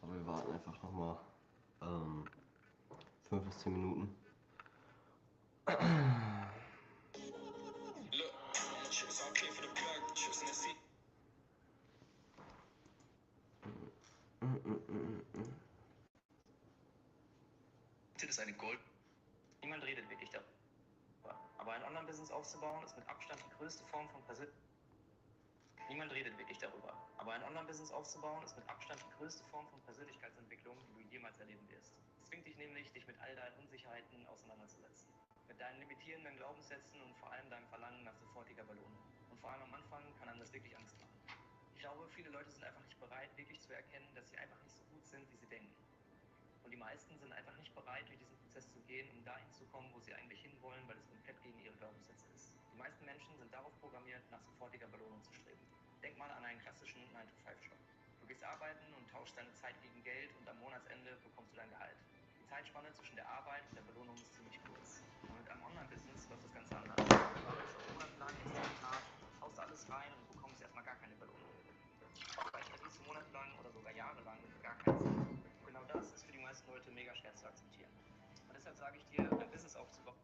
Aber wir warten einfach nochmal 5 bis 10 Minuten. Das ist eine Gold. Niemand redet wirklich darüber. Aber ein Online-Business aufzubauen ist mit Abstand die größte Form von Niemand redet wirklich darüber. Aber ein Online-Business aufzubauen ist mit Abstand die größte Form von Persönlichkeitsentwicklung, die du jemals erleben wirst. Es zwingt dich nämlich, dich mit all deinen Unsicherheiten auseinanderzusetzen. Mit deinen limitierenden Glaubenssätzen und vor allem deinem Verlangen nach sofortiger Belohnung. Und vor allem am Anfang kann einem das wirklich Angst machen. Ich glaube, viele Leute sind einfach nicht bereit, wirklich zu erkennen, dass sie einfach nicht so gut sind, wie sie denken. Und die meisten sind einfach nicht bereit, durch diesen Prozess zu gehen, um dahin zu kommen, wo sie eigentlich hinwollen, weil es komplett gegen ihre Glaubenssätze ist. Die meisten Menschen sind darauf programmiert, nach sofortiger Belohnung zu streben. Denk mal an einen klassischen 9-to-5-Job. Du gehst arbeiten und tauschst deine Zeit gegen Geld und am Monatsende bekommst du dein Gehalt. Die Zeitspanne zwischen der Arbeit und der Belohnung ist ziemlich kurz. Und mit einem Online-Business läuft das Ganze anders. Du arbeitest monatelang extrem hart, haust alles rein und bekommst erstmal gar keine Belohnung. Vielleicht verdienst du monatelang oder sogar jahrelang gar keinen Cent. Und genau das ist für die meisten Leute mega schwer zu akzeptieren. Und deshalb sage ich dir, ein Business aufzubauen.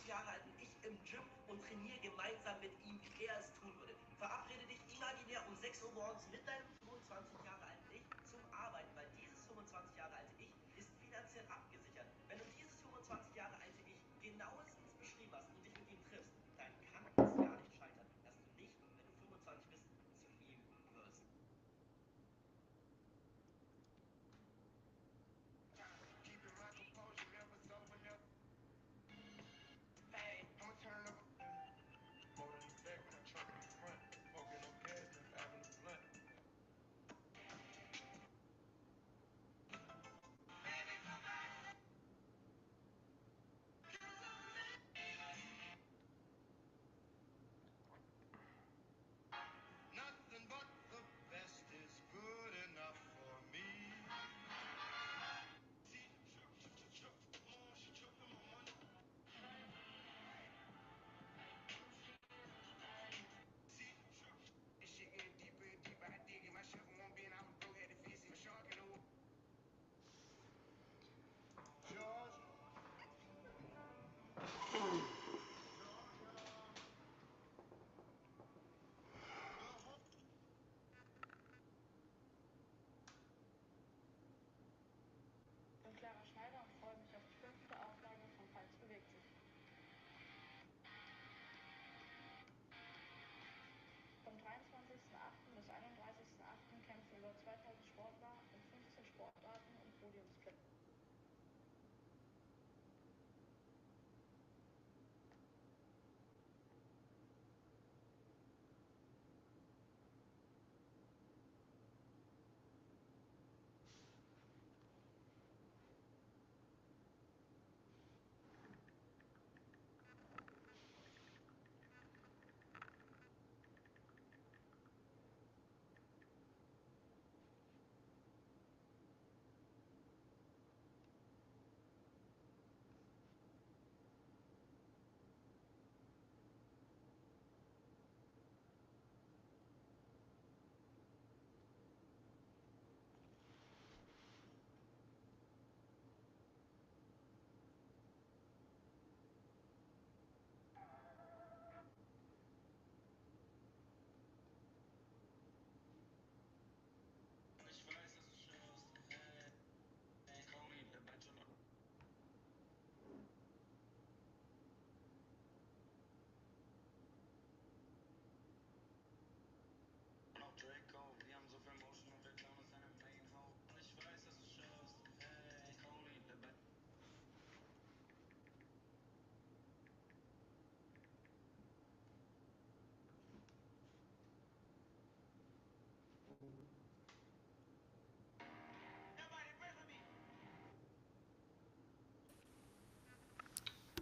Jahre alten Ich im Gym und trainiere gemeinsam mit ihm, wie er es tun würde. Verabrede dich imaginär um 6 Uhr morgens mit deinem 25 Jahre alten Ich zum Arbeiten, weil dieses 25 Jahre alte Ich ist finanziell abgesichert. Wenn du dieses 25 Jahre alte Ich genauestens beschrieben hast und dich mit ihm triffst, dann kann es gar nicht scheitern, dass du nicht, wenn du 25 bist, zu ihm wirst.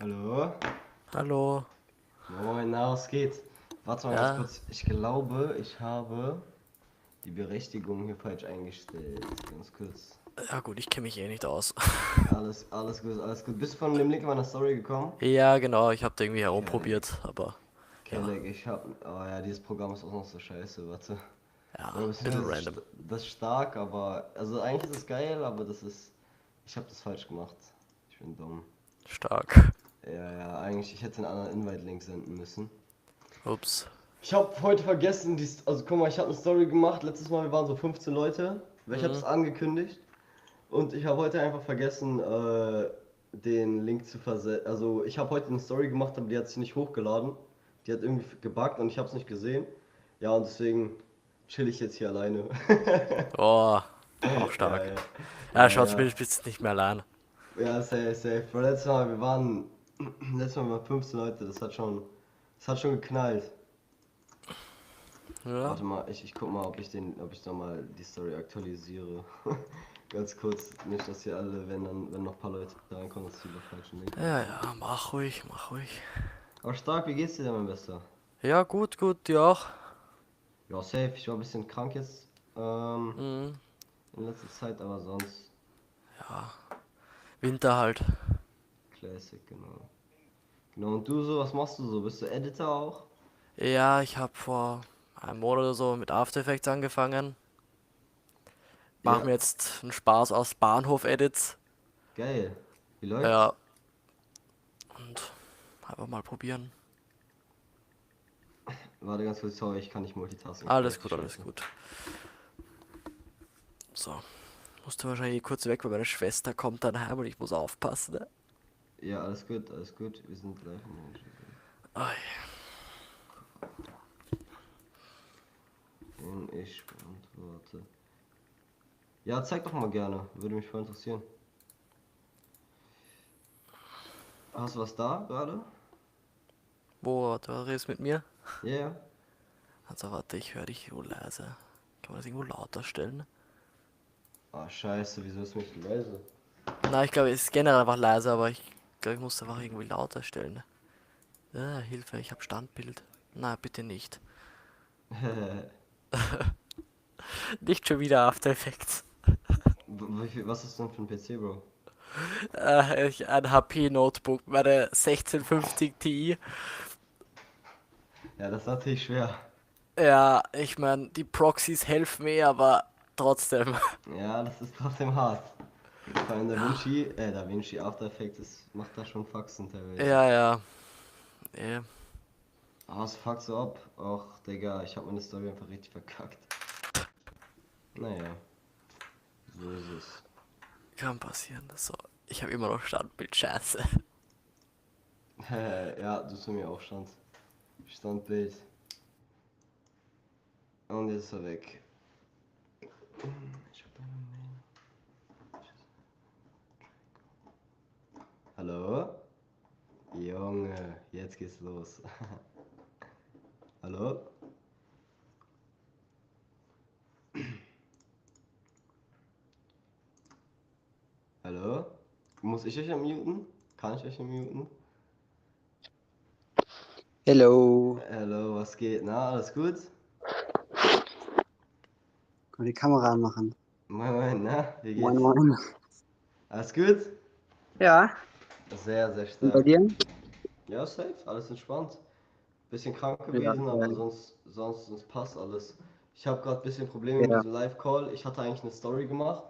Hallo? Hallo. Moin, na, was geht? Warte mal ganz Ja, kurz. Ich glaube, ich habe die Berechtigung hier falsch eingestellt. Ganz kurz. ja gut, ich kenne mich eh nicht aus. Alles gut, alles gut. Bist du von dem Link in meiner Story gekommen? Ja, genau, ich habe da irgendwie Kerleg. herumprobiert, aber ja, Kerleg, ich hab. Oh ja, dieses Programm ist auch noch so scheiße, warte. ja, Oder bisschen beziehungsweise random. das ist stark, aber. Also eigentlich ist es geil, aber das ist. Ich habe das falsch gemacht. Ich bin dumm. Stark. Ja, eigentlich, ich hätte einen anderen Invite-Link senden müssen. Ups. Ich habe heute vergessen, also guck mal, ich habe eine Story gemacht. Letztes Mal, wir waren so 15 Leute. Ich habe es Mhm. angekündigt. Und ich habe heute einfach vergessen, den Link zu versenden. Also ich habe heute eine Story gemacht, aber die hat sich nicht hochgeladen. Die hat irgendwie gebuggt und ich habe es nicht gesehen. Ja, und deswegen chill ich jetzt hier alleine. Oh, auch Ja, stark. ja. Ja, Ja, schaut, ja. bist nicht mehr allein. Ja, safe, safe. Bro, letztes Mal, wir waren. Letztes Mal waren 15 Leute, das hat schon geknallt. Ja, Warte mal, ich guck mal, ob ich nochmal die Story aktualisiere. Ganz kurz, nicht, dass hier alle, wenn noch ein paar Leute reinkommen, dass sie über falschen Link ja, reinkommen. ja, mach ruhig, mach ruhig. Aber stark, wie geht's dir denn, mein Bester? Ja, gut, gut, dir auch. Ja, safe, ich war ein bisschen krank jetzt, Mhm. in letzter Zeit, aber sonst Ja, Winter halt. Classic, genau. Genau, und du so, was machst du so? Bist du Editor auch? Ja, ich habe vor einem Monat oder so mit After Effects angefangen. Mach Ja, mir jetzt einen Spaß aus Bahnhof-Edits. geil. Wie Ja, läuft's? und einfach mal probieren. Warte ganz kurz, sorry, ich kann nicht multitasken, ich bin Alles richtig gut, alles scheiße. gut. So, musste wahrscheinlich kurz weg, weil meine Schwester kommt dann heim und ich muss aufpassen, ne? Ja, alles gut, wir sind live im Manager. Ai. Ich beantworte. Ja, zeig doch mal gerne, würde mich voll interessieren. Hast du was da gerade? Wo, du redest mit mir? Ja, ja. Also warte, ich höre dich irgendwo leise. Kann man das irgendwo lauter stellen? Ah, scheiße, wieso ist mich leise? Na, ich glaube, es ist generell einfach leise, aber ich glaube, ich muss einfach irgendwie lauter stellen. Hilfe, ich habe Standbild. Na, bitte nicht. Nicht schon wieder After Effects. Was ist denn für ein PC, Bro? Ein HP Notebook, meine 1650 Ti. Ja, das ist natürlich schwer. Ja, ich meine, die Proxys helfen mir, aber trotzdem. Ja, das ist trotzdem hart. Vor allem Da Vinci After Effects, das macht da schon Faxen teilweise. Ja, ja. Eh, Ah, was fuckst du ab? Och, Digga, ich hab meine Story einfach richtig verkackt. Naja, so ist es. kann passieren. So, ich habe immer noch Standbild, scheiße. Ja, du zu mir auch Standbild. Und jetzt ist er weg. Ich hab deine Mail. Hallo? Junge, jetzt geht's los. Hallo? Hallo? Muss ich euch unmuten? Kann ich euch unmuten? Hello. Hallo, was geht? Na, alles gut? Kann man die Kamera anmachen? Moin, moin, na? Wie Moin, geht's? moin. Alles gut? Ja. Sehr, sehr Und bei stark. dir? Ja, safe, alles entspannt. Bisschen krank Ja, gewesen, aber geil. sonst passt alles. Ich habe gerade ein bisschen Probleme mit Ja. diesem Live-Call. Ich hatte eigentlich eine Story gemacht.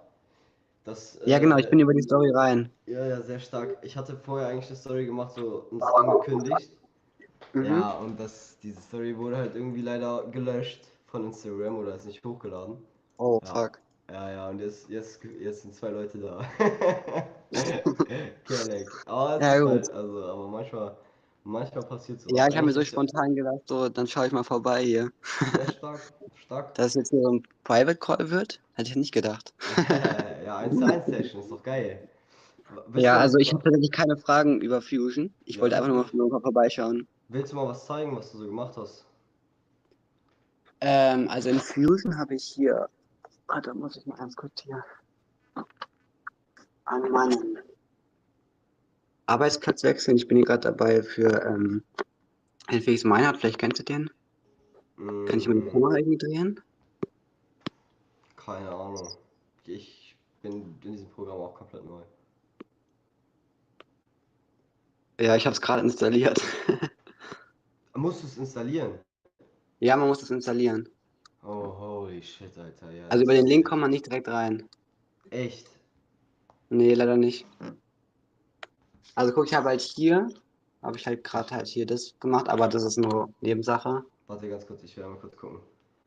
Das, Ja, genau, ich bin über die Story rein. ja, sehr stark. Ich hatte vorher eigentlich eine Story gemacht, so uns angekündigt. Mhm. Ja, und diese Story wurde halt irgendwie leider gelöscht von Instagram oder ist nicht hochgeladen. Oh, Ja, fuck. ja, und jetzt sind 2 Leute da. Kerleck. Aber es Ja, ist gut. halt, also, aber manchmal passiert Ja, sowas. ich habe mir Eigentlich so ist ja, spontan gedacht, so, dann schaue ich mal vorbei hier. ja stark. Dass es jetzt hier so ein Private Call wird, hätte ich nicht gedacht. Ja, 1:1 Session, ist doch geil. Willst du Ja, mal, also ich habe tatsächlich keine Fragen über Fusion. Ich ja, wollte alles einfach gut. nur mal vorbeischauen. Willst du mal was zeigen, was du so gemacht hast? Also in Fusion habe ich hier. Warte, muss ich mal ganz kurz hier an meinen Arbeitsplatz wechseln. Ich bin hier gerade dabei für Helfix Meinert, vielleicht kennst du den. Kann ich mal die Mm, Kamera irgendwie drehen? keine Ahnung. Ich bin in diesem Programm auch komplett neu. Ja, ich habe es gerade installiert. Musst du es installieren? Ja, man muss das installieren. Oh, holy shit, Alter. Ja, Also das über den ist Link kommt man nicht direkt rein. echt. Nee, leider nicht. Also guck, ich habe halt hier, habe ich halt gerade halt hier das gemacht, aber das ist nur Nebensache. Warte ganz kurz, ich werde mal kurz gucken.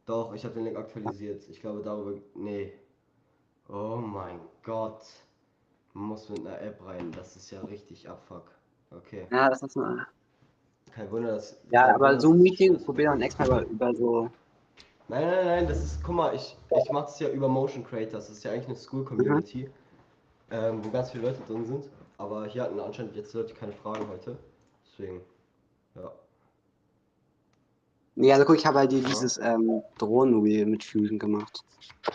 Doch, ich habe den Link aktualisiert. Ich glaube darüber. Nee. Oh mein Gott. Man muss mit einer App rein. Das ist ja richtig abfuck. Okay. Ja, das ist mal. Kein Wunder, dass. Ja, Kein Wunder, aber dass es so schwer Zoom-Meeting ist für probier dich. dann extra über so. Nein, nein, nein, das ist. Guck mal, ich mache es ja über Motion Creators. Das ist ja eigentlich eine School Mhm. Community, wo ganz viele Leute drin sind. Aber hier hatten anscheinend jetzt Leute keine Fragen heute. Deswegen. Ja. Nee, also guck, ich habe halt hier Aha. dieses Drohnenwheel mit Fusion gemacht.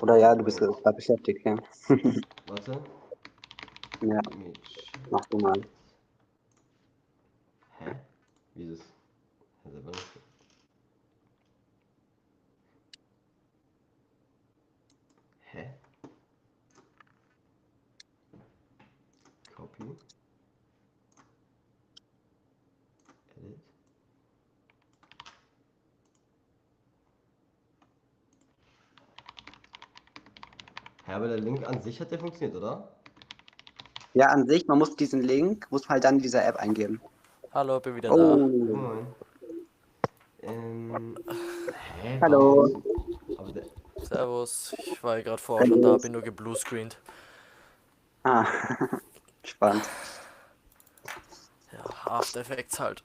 Oder ja, du bist Moment. gerade beschäftigt, ja. Warte. Ja, Mitch. mach du mal. Hä? Wie ist es? Hä? Copy. Edit. Ja, aber der Link an sich hat ja funktioniert, oder? Ja, an sich, man muss diesen Link, muss man halt dann in dieser App eingeben. Hallo, bin wieder da. Oh, Moin. Hä? Warum hallo. funktioniert. Aber der. Servus. Ich war ja gerade vorher schon da, Hallo. bin nur gebluescreened. Ah, spannend. Ja, After Effects halt.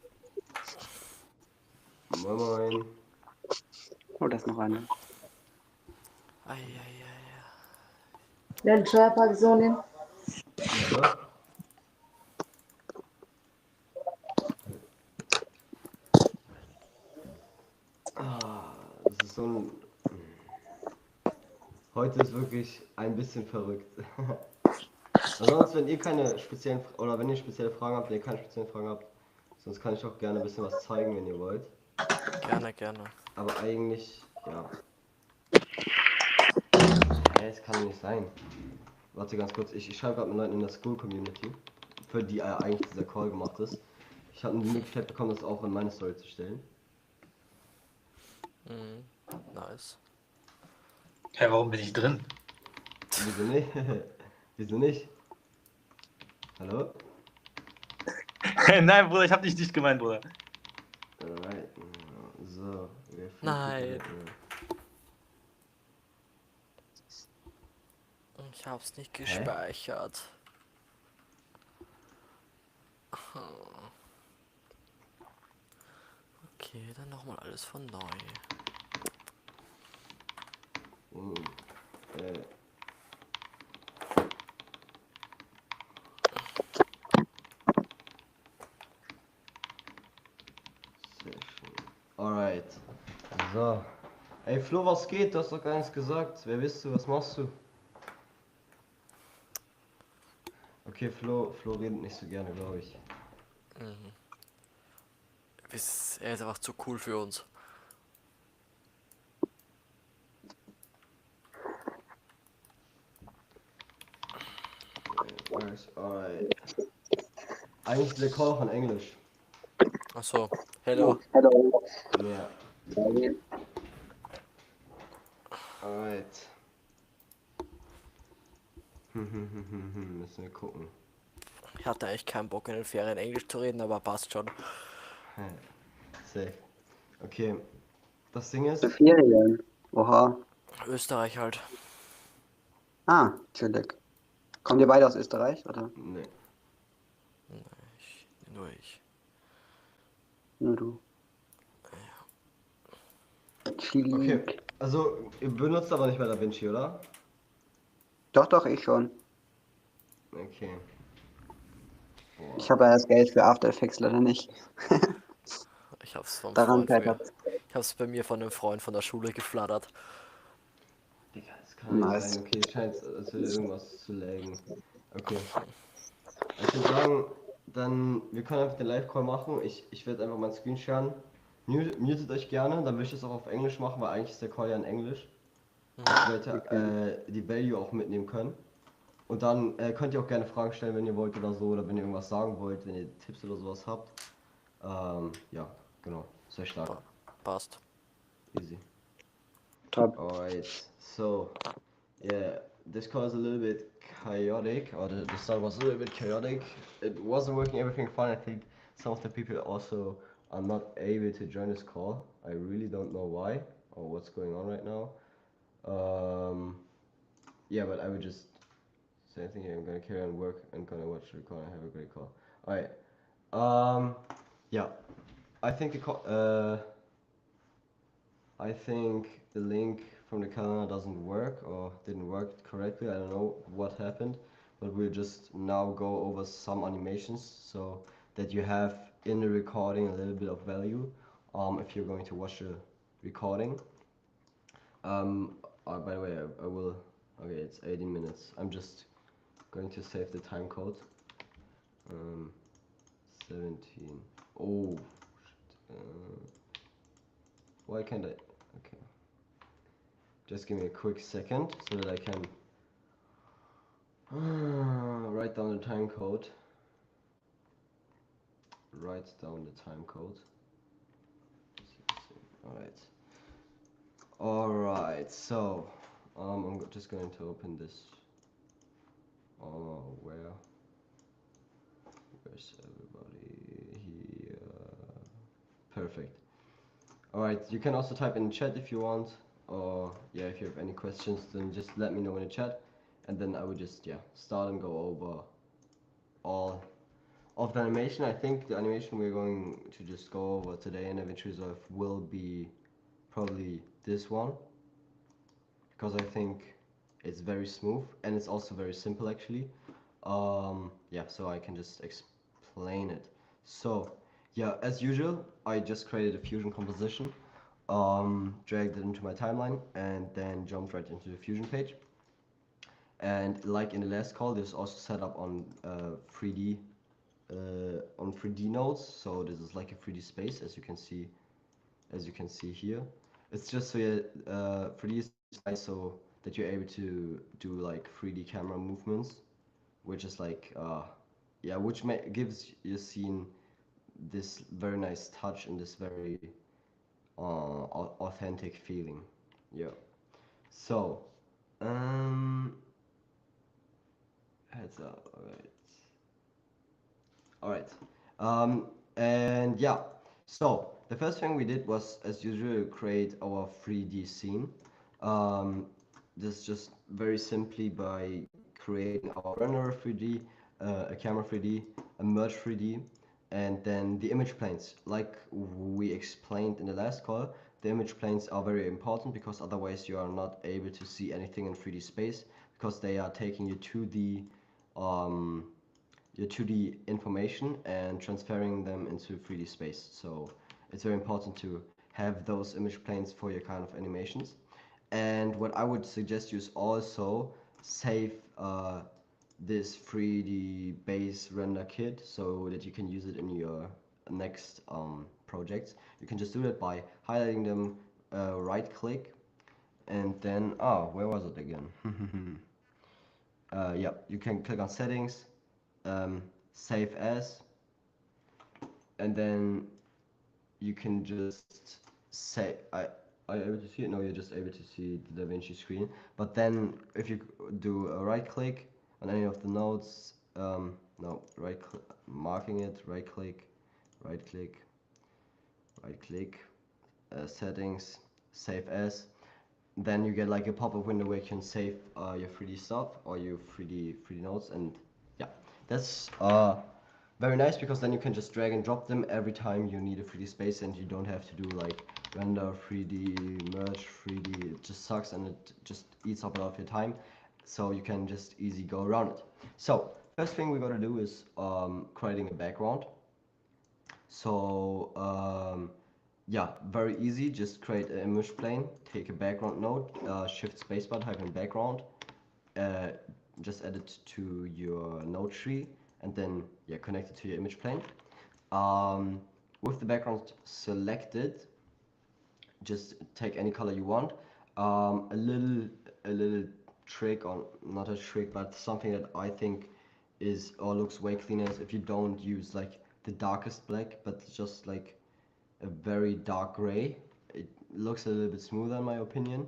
Moin, moin. Oh, da ist noch eine. Eieiei. Den Steuerpersonen. Ja. Das ist so ein. Heute ist wirklich ein bisschen verrückt. Sonst, wenn ihr keine speziellen oder wenn ihr spezielle Fragen habt, wenn ihr keine speziellen Fragen habt, sonst kann ich auch gerne ein bisschen was zeigen, wenn ihr wollt. Gerne, gerne. Aber eigentlich, ja. Es kann nicht sein. Warte ganz kurz, ich schreibe gerade mit Leuten in der School Community, für die eigentlich dieser Call gemacht ist. Ich habe die Möglichkeit bekommen, das auch in meine Story zu stellen. Mhm. Nice. Hä, warum bin ich drin? Wieso nicht? Wieso nicht? Hallo? Nein, Bruder, ich hab dich nicht gemeint, Bruder. Alright. So, wir Nein. Ich hab's nicht gespeichert. Okay, dann nochmal alles von neu. Alright. So. Ey Flo, was geht? Du hast doch gar nichts gesagt. Wer bist du? Was machst du? Okay, Flo redet nicht so gerne, glaube ich. Er ist einfach zu cool für uns. Alright. Eigentlich ist der Call auch in Englisch. Achso, hello. Hallo. Ja. Alright. Müssen wir gucken. Ich hatte eigentlich keinen Bock in den Ferien Englisch zu reden, aber passt schon. Safe. Okay. Das Ding ist. Für Ferien. Oha. Österreich halt. Ah, chillig. Kommt ihr beide aus Österreich, oder? Nee. Nur ich. Nur du. Chillig. Okay. Also, ihr benutzt aber nicht mehr DaVinci, oder? Doch, ich schon. Okay. Ich habe ja das Geld für After Effects leider nicht. Ich hab's vom daran Freund früher. scheitert. Ich hab's bei mir von einem Freund von der Schule geflattert. Digga, das kann nicht Nice. sein. Okay, es scheint, als würde irgendwas zu laggen. Okay. Ich würde sagen, dann, wir können einfach den Live-Call machen. Ich werde einfach meinen Screen sharen. Mutet euch gerne, dann will ich das auch auf Englisch machen, weil eigentlich ist der Call ja in Englisch. Ich werde die Value auch mitnehmen können. Und dann könnt ihr auch gerne Fragen stellen, wenn ihr wollt oder so, oder wenn ihr irgendwas sagen wollt, wenn ihr Tipps oder sowas habt. Ja, genau. Sehr stark. Passt. Easy. Top. Alright, so yeah, this call is a little bit chaotic, or the start was a little bit chaotic. It wasn't working everything fine. I think some of the people also are not able to join this call. I really don't know why or what's going on right now. Yeah, but I would just say anything here. I'm gonna carry on work and gonna watch the recording. Have a great call. Alright. Yeah, I think the call. I think the link from the calendar doesn't work or didn't work correctly. I don't know what happened, but we'll just now go over some animations so that you have in the recording a little bit of value if you're going to watch the recording. By the way, I will. Okay, it's 18 minutes. I'm just going to save the time code. 17. Oh, shit. Why can't I? Okay. Just give me a quick second so that I can write down the time code. Write down the time code. Alright. Alright, so I'm just going to open this. Where's everybody here? Perfect. Alright, you can also type in the chat if you want, or yeah, if you have any questions, then just let me know in the chat, and then I would just start and go over all of the animation. I think the animation we're going to just go over today in DaVinci Resolve will be probably this one, because I think it's very smooth and it's also very simple actually. Yeah, so I can just explain it. So yeah, as usual, I just created a Fusion composition, dragged it into my timeline, and then jumped right into the Fusion page. And like in the last call, this is also set up on 3D nodes. So this is like a 3D space, as you can see here. It's just so 3D is nice so that you're able to do like 3D camera movements, which is like which gives your scene this very nice touch and this very authentic feeling. Yeah. So heads up. Alright. And yeah, so the first thing we did was, as usual, create our 3D scene. This just very simply by creating our renderer 3D, a camera 3D, a merge 3D, and then the image planes. Like we explained in the last call, the image planes are very important because otherwise you are not able to see anything in 3D space, because they are taking you to the your 2D information and transferring them into 3D space. So it's very important to have those image planes for your kind of animations. And what I would suggest you is also save this 3D base render kit so that you can use it in your next projects. You can just do that by highlighting them, right click, and then where was it again? Yeah, you can click on settings, save as, and then you can just say are you able to see it? No, you're just able to see the DaVinci screen. But then if you do a right click on any of the nodes, no, marking it, right click, settings, save as, then you get like a pop-up window where you can save your 3D stuff or your 3D nodes. And yeah, that's very nice, because then you can just drag and drop them every time you need a 3D space, and you don't have to do like render 3D, merge 3D. It just sucks and it just eats up a lot of your time, so you can just easy go around it. So first thing we gotta do is creating a background. So yeah, very easy. Just create an image plane, take a background node, shift spacebar, type in background, uh, just add it to your node tree, and then yeah, connect it to your image plane. With the background selected, just take any color you want. A little trick, or not a trick, but something that I think is or looks way cleaner is if you don't use like the darkest black, but just like a very dark gray. It looks a little bit smoother in my opinion.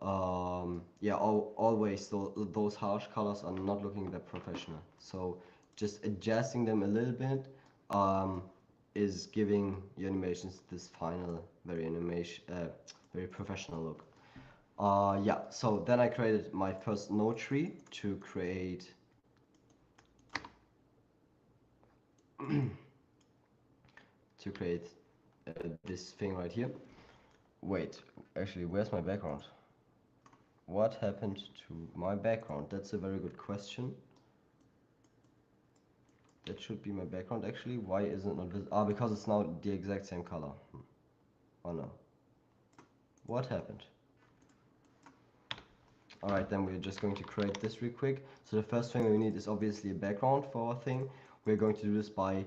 Yeah, always those harsh colors are not looking that professional. So just adjusting them a little bit is giving your animations this final very professional look. Yeah, so then I created my first node tree to create this thing right here. Wait, actually, where's my background? What happened to my background? That's a very good question. That should be my background actually. Why isn't it not visible? Ah, because it's now the exact same color. Oh no. What happened? Alright, then we're just going to create this real quick. So the first thing we need is obviously a background for our thing. We're going to do this by,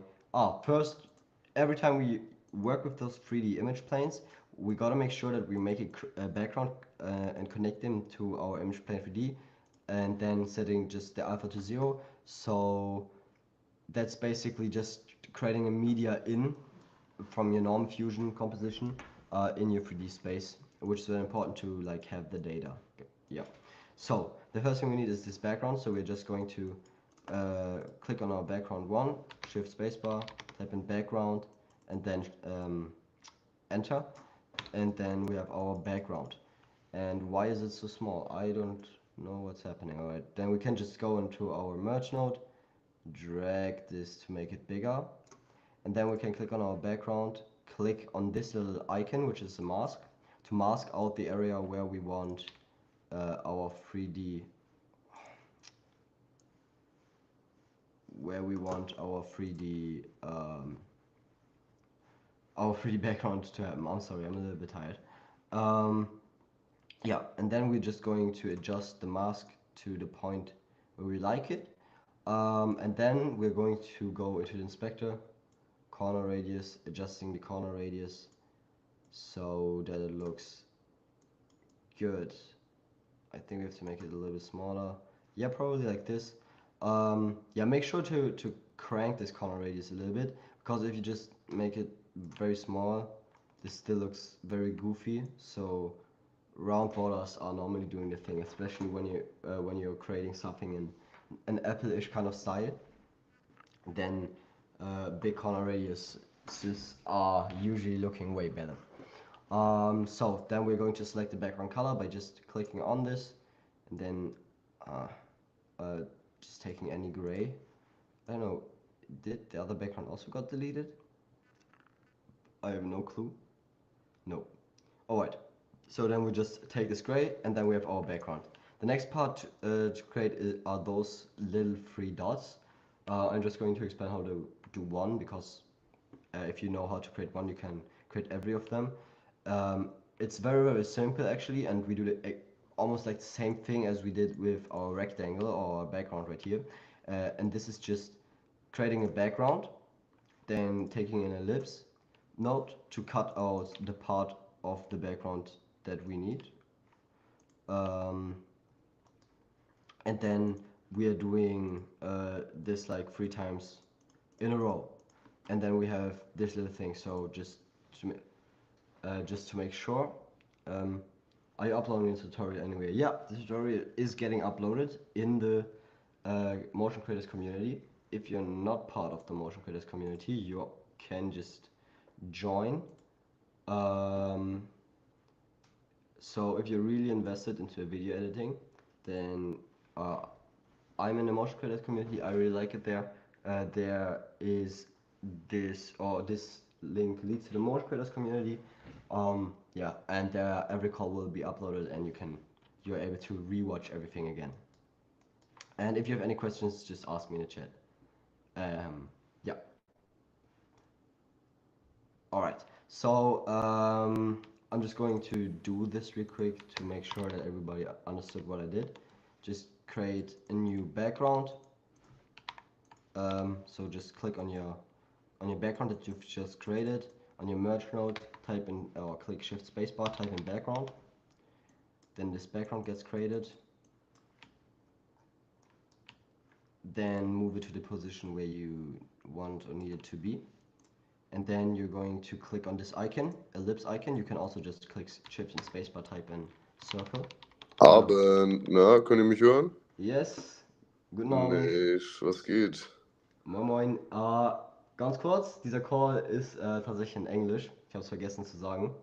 first, every time we work with those 3D image planes, we gotta make sure that we make a background and connect them to our image plane 3D, and then setting just the alpha to 0. So that's basically just creating a media in from your normal Fusion composition in your 3D space, which is very important to like have the data. Yeah. So the first thing we need is this background. So we're just going to click on our background one, shift spacebar, type in background, and then enter, and then we have our background. And why is it so small? I don't know what's happening. Alright, then we can just go into our merge node, drag this to make it bigger, and then we can click on our background, click on this little icon, which is a mask, to mask out the area where we want our 3D background to happen. I'm sorry, I'm a little bit tired. Yeah, and then we're just going to adjust the mask to the point where we like it. And then we're going to go into the inspector, corner radius, adjusting the corner radius so that it looks good. I think we have to make it a little bit smaller. Yeah, probably like this. Yeah, make sure to crank this corner radius a little bit, because if you just make it very small, this still looks very goofy. So round borders are normally doing the thing, especially when you're creating something in an Apple-ish kind of style. Then big corner radiuses are usually looking way better. So then we're going to select the background color by just clicking on this, and then just taking any gray. I don't know, did the other background also got deleted? I have no clue. No. Alright, so then we just take this gray, and then we have our background. The next part to create are those little 3 dots. I'm just going to explain how to do one, because if you know how to create one, you can create every of them. It's very simple actually, and we do almost like the same thing as we did with our rectangle or our background right here. And this is just creating a background, then taking an ellipse node to cut out the part of the background that we need. And then we are doing this like 3 times in a row, and then we have this little thing. So just to make sure, are you uploading the tutorial anyway? Yeah, the tutorial is getting uploaded in the Motion Creators community. If you're not part of the Motion Creators community, you can just join. So if you're really invested into video editing, then I'm in the Motion Creators community. I really like it there. There is this link leads to the Motion Creators community. Yeah, and every call will be uploaded, and you're able to rewatch everything again. And if you have any questions, just ask me in the chat. Yeah. Alright, So I'm just going to do this real quick to make sure that everybody understood what I did. Just create a new background. So just click on your background that you've just created. On your merge node, type in or click Shift Spacebar, type in background. Then this background gets created. Then move it to the position where you want or need it to be. And then you're going to click on this icon, ellipse icon. You can also just click Shift and Spacebar, type in circle. Na, könnt ihr mich hören? Yes. Guten Abend. Nicht, was geht? Moin Moin. Ganz kurz, dieser Call ist tatsächlich in Englisch. Ich habe es vergessen zu sagen.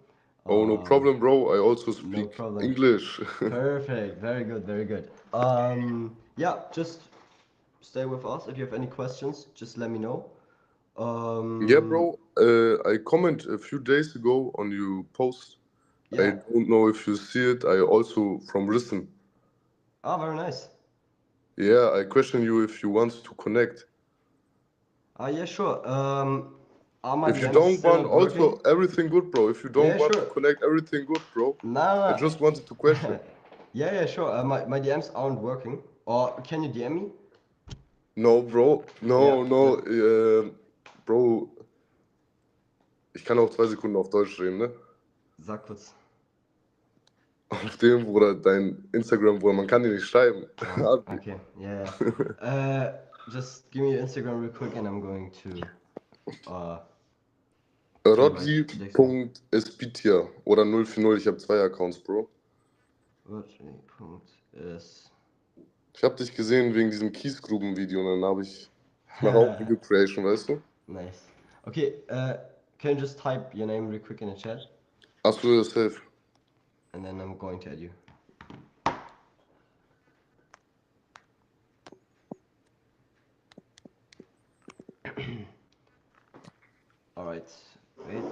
Oh, no problem, bro. I also speak problem. English. Perfect. Very good. Very good. Yeah, just stay with us. If you have any questions, just let me know. Yeah, bro. I comment a few days ago on your post. I Yeah. don't know if you see it. I also from Risen. Ah, very nice. Yeah, I question you if you want to connect. Yeah, sure. Are my If you DMs don't still want, not also working? everything good, bro. If you don't Yeah, want sure. to connect, everything good, bro. No. I just wanted to question. Yeah, sure. My DMs aren't working. Or can you DM me? No, bro. No, Ja, no. Bro, ich kann auch 2 Sekunden auf Deutsch reden, ne? Sag kurz. Auf dem, Bruder, dein Instagram, Bruder, man kann dir nicht schreiben. Oh, okay, yeah. Just give me your Instagram real quick and I'm going to Rodzi.espitia oder 040, ich habe 2 Accounts, Bro. Rodzi.es. Ich habe dich gesehen wegen diesem Kiesgruben-Video und dann habe ich mache auch Video Creation, weißt du? Nice. Okay, can you just type your name real quick in the chat? Achso, ja, safe. And then I'm going to add you. Alright, wait.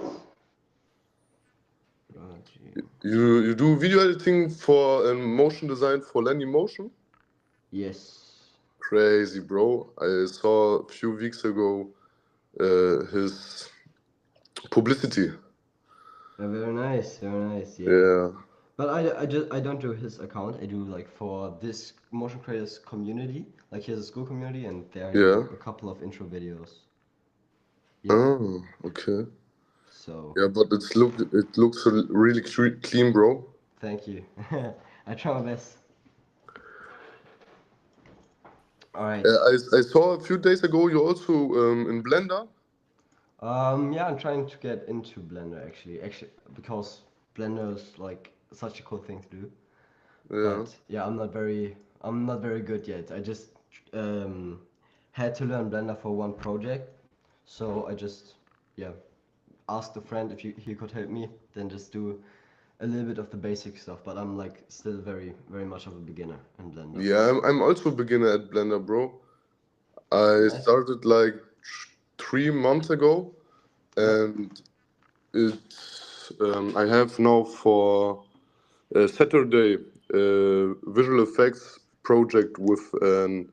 You do video editing for motion design for Landy Motion? Yes. Crazy, bro. I saw a few weeks ago his publicity. Very nice, yeah. Yeah. But I don't do his account. I do like for this motion creators community. Like he has a school community and there I do a couple of intro videos. Yeah. Oh, okay. So. Yeah, but it looks really clean, bro. Thank you. I try my best. Alright. I saw a few days ago you also in Blender. Yeah, I'm trying to get into Blender actually because Blender is like such a cool thing to do. Yeah. But yeah, I'm not very good yet. I just had to learn Blender for one project, so I just asked a friend if he could help me, then just do a little bit of the basic stuff. But I'm like still very much of a beginner in Blender. Yeah, I'm also a beginner at Blender, bro. I started like 3 months ago, and I have now for Saturday visual effects project with an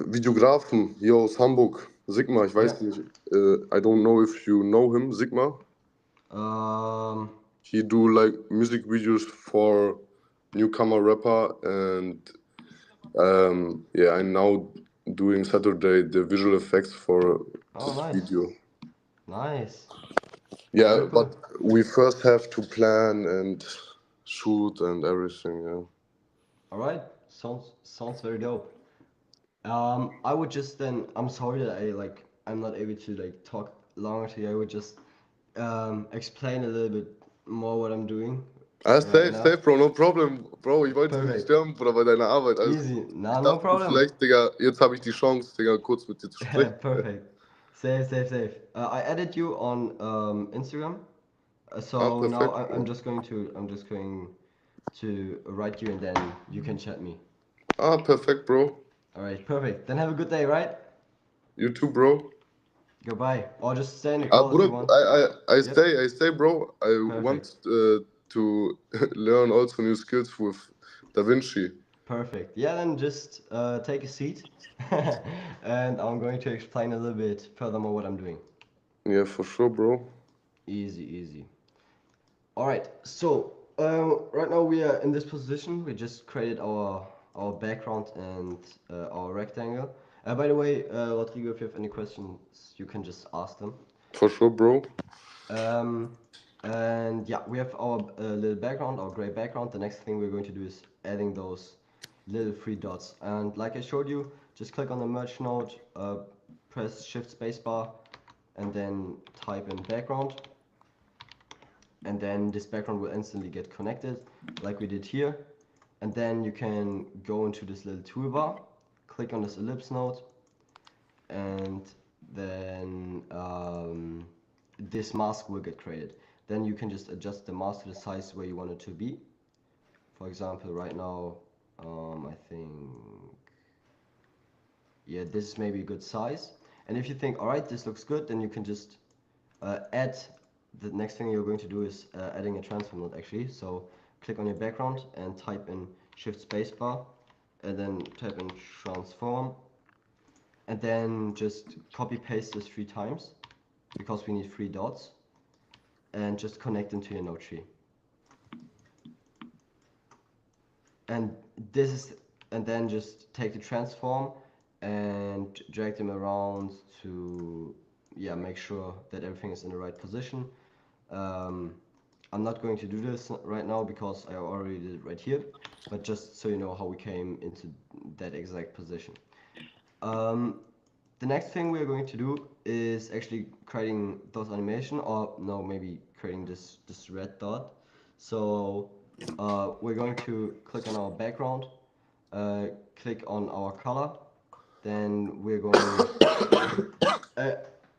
Videografen hier aus Hamburg, Sigma, ich weiß nicht. I don't know if you know him, Sigma. He do like music videos for newcomer rapper, and I'm now doing Saturday the visual effects for this video. Nice. Yeah, but we first have to plan and shoot and everything. Yeah. All right. Sounds very dope. I would just then. I'm sorry that I'm not able to like talk longer to you. I would just explain a little bit more what I'm doing. Safe, bro, no problem. Bro, ich wollte dich nicht stören, Bruder, bei deiner Arbeit. Easy, no problem. Vielleicht, Digga, jetzt habe ich die Chance, Digga, kurz mit dir zu sprechen. Perfect. Safe. I added you on Instagram. So now I'm just going to write you and then you can chat me. Perfect, bro. Alright, perfect. Then have a good day, right? You too, bro. Goodbye. Or just stay in the call if you want. I stay, bro. I want to learn also new skills with DaVinci. Perfect. Yeah, then just take a seat and I'm going to explain a little bit furthermore what I'm doing. Yeah, for sure, bro. Easy, easy. All right, so right now we are in this position. We just created our background and our rectangle. By the way, Rodrigo, if you have any questions, you can just ask them. For sure, bro. And yeah, we have our little background, our gray background. The next thing we're going to do is adding those little 3 dots. And like I showed you, just click on the merge node, press Shift Spacebar, and then type in background. And then this background will instantly get connected, like we did here. And then you can go into this little toolbar, click on this ellipse node, and then this mask will get created. Then you can just adjust the mask to the size where you want it to be. For example, right now, I think, yeah, this is maybe a good size. And if you think, all right, this looks good, then you can just add. The next thing you're going to do is adding a transform node actually. So click on your background and type in Shift Spacebar, and then type in transform, and then just copy paste this 3 times because we need 3 dots, and just connect into your node tree. And this is, and then just take the transform and drag them around to, yeah, make sure that everything is in the right position. I'm not going to do this right now because I already did it right here, but just so you know how we came into that exact position. The next thing we're going to do is actually creating those animation, or no, maybe creating this red dot. So we're going to click on our background, click on our color, then we're going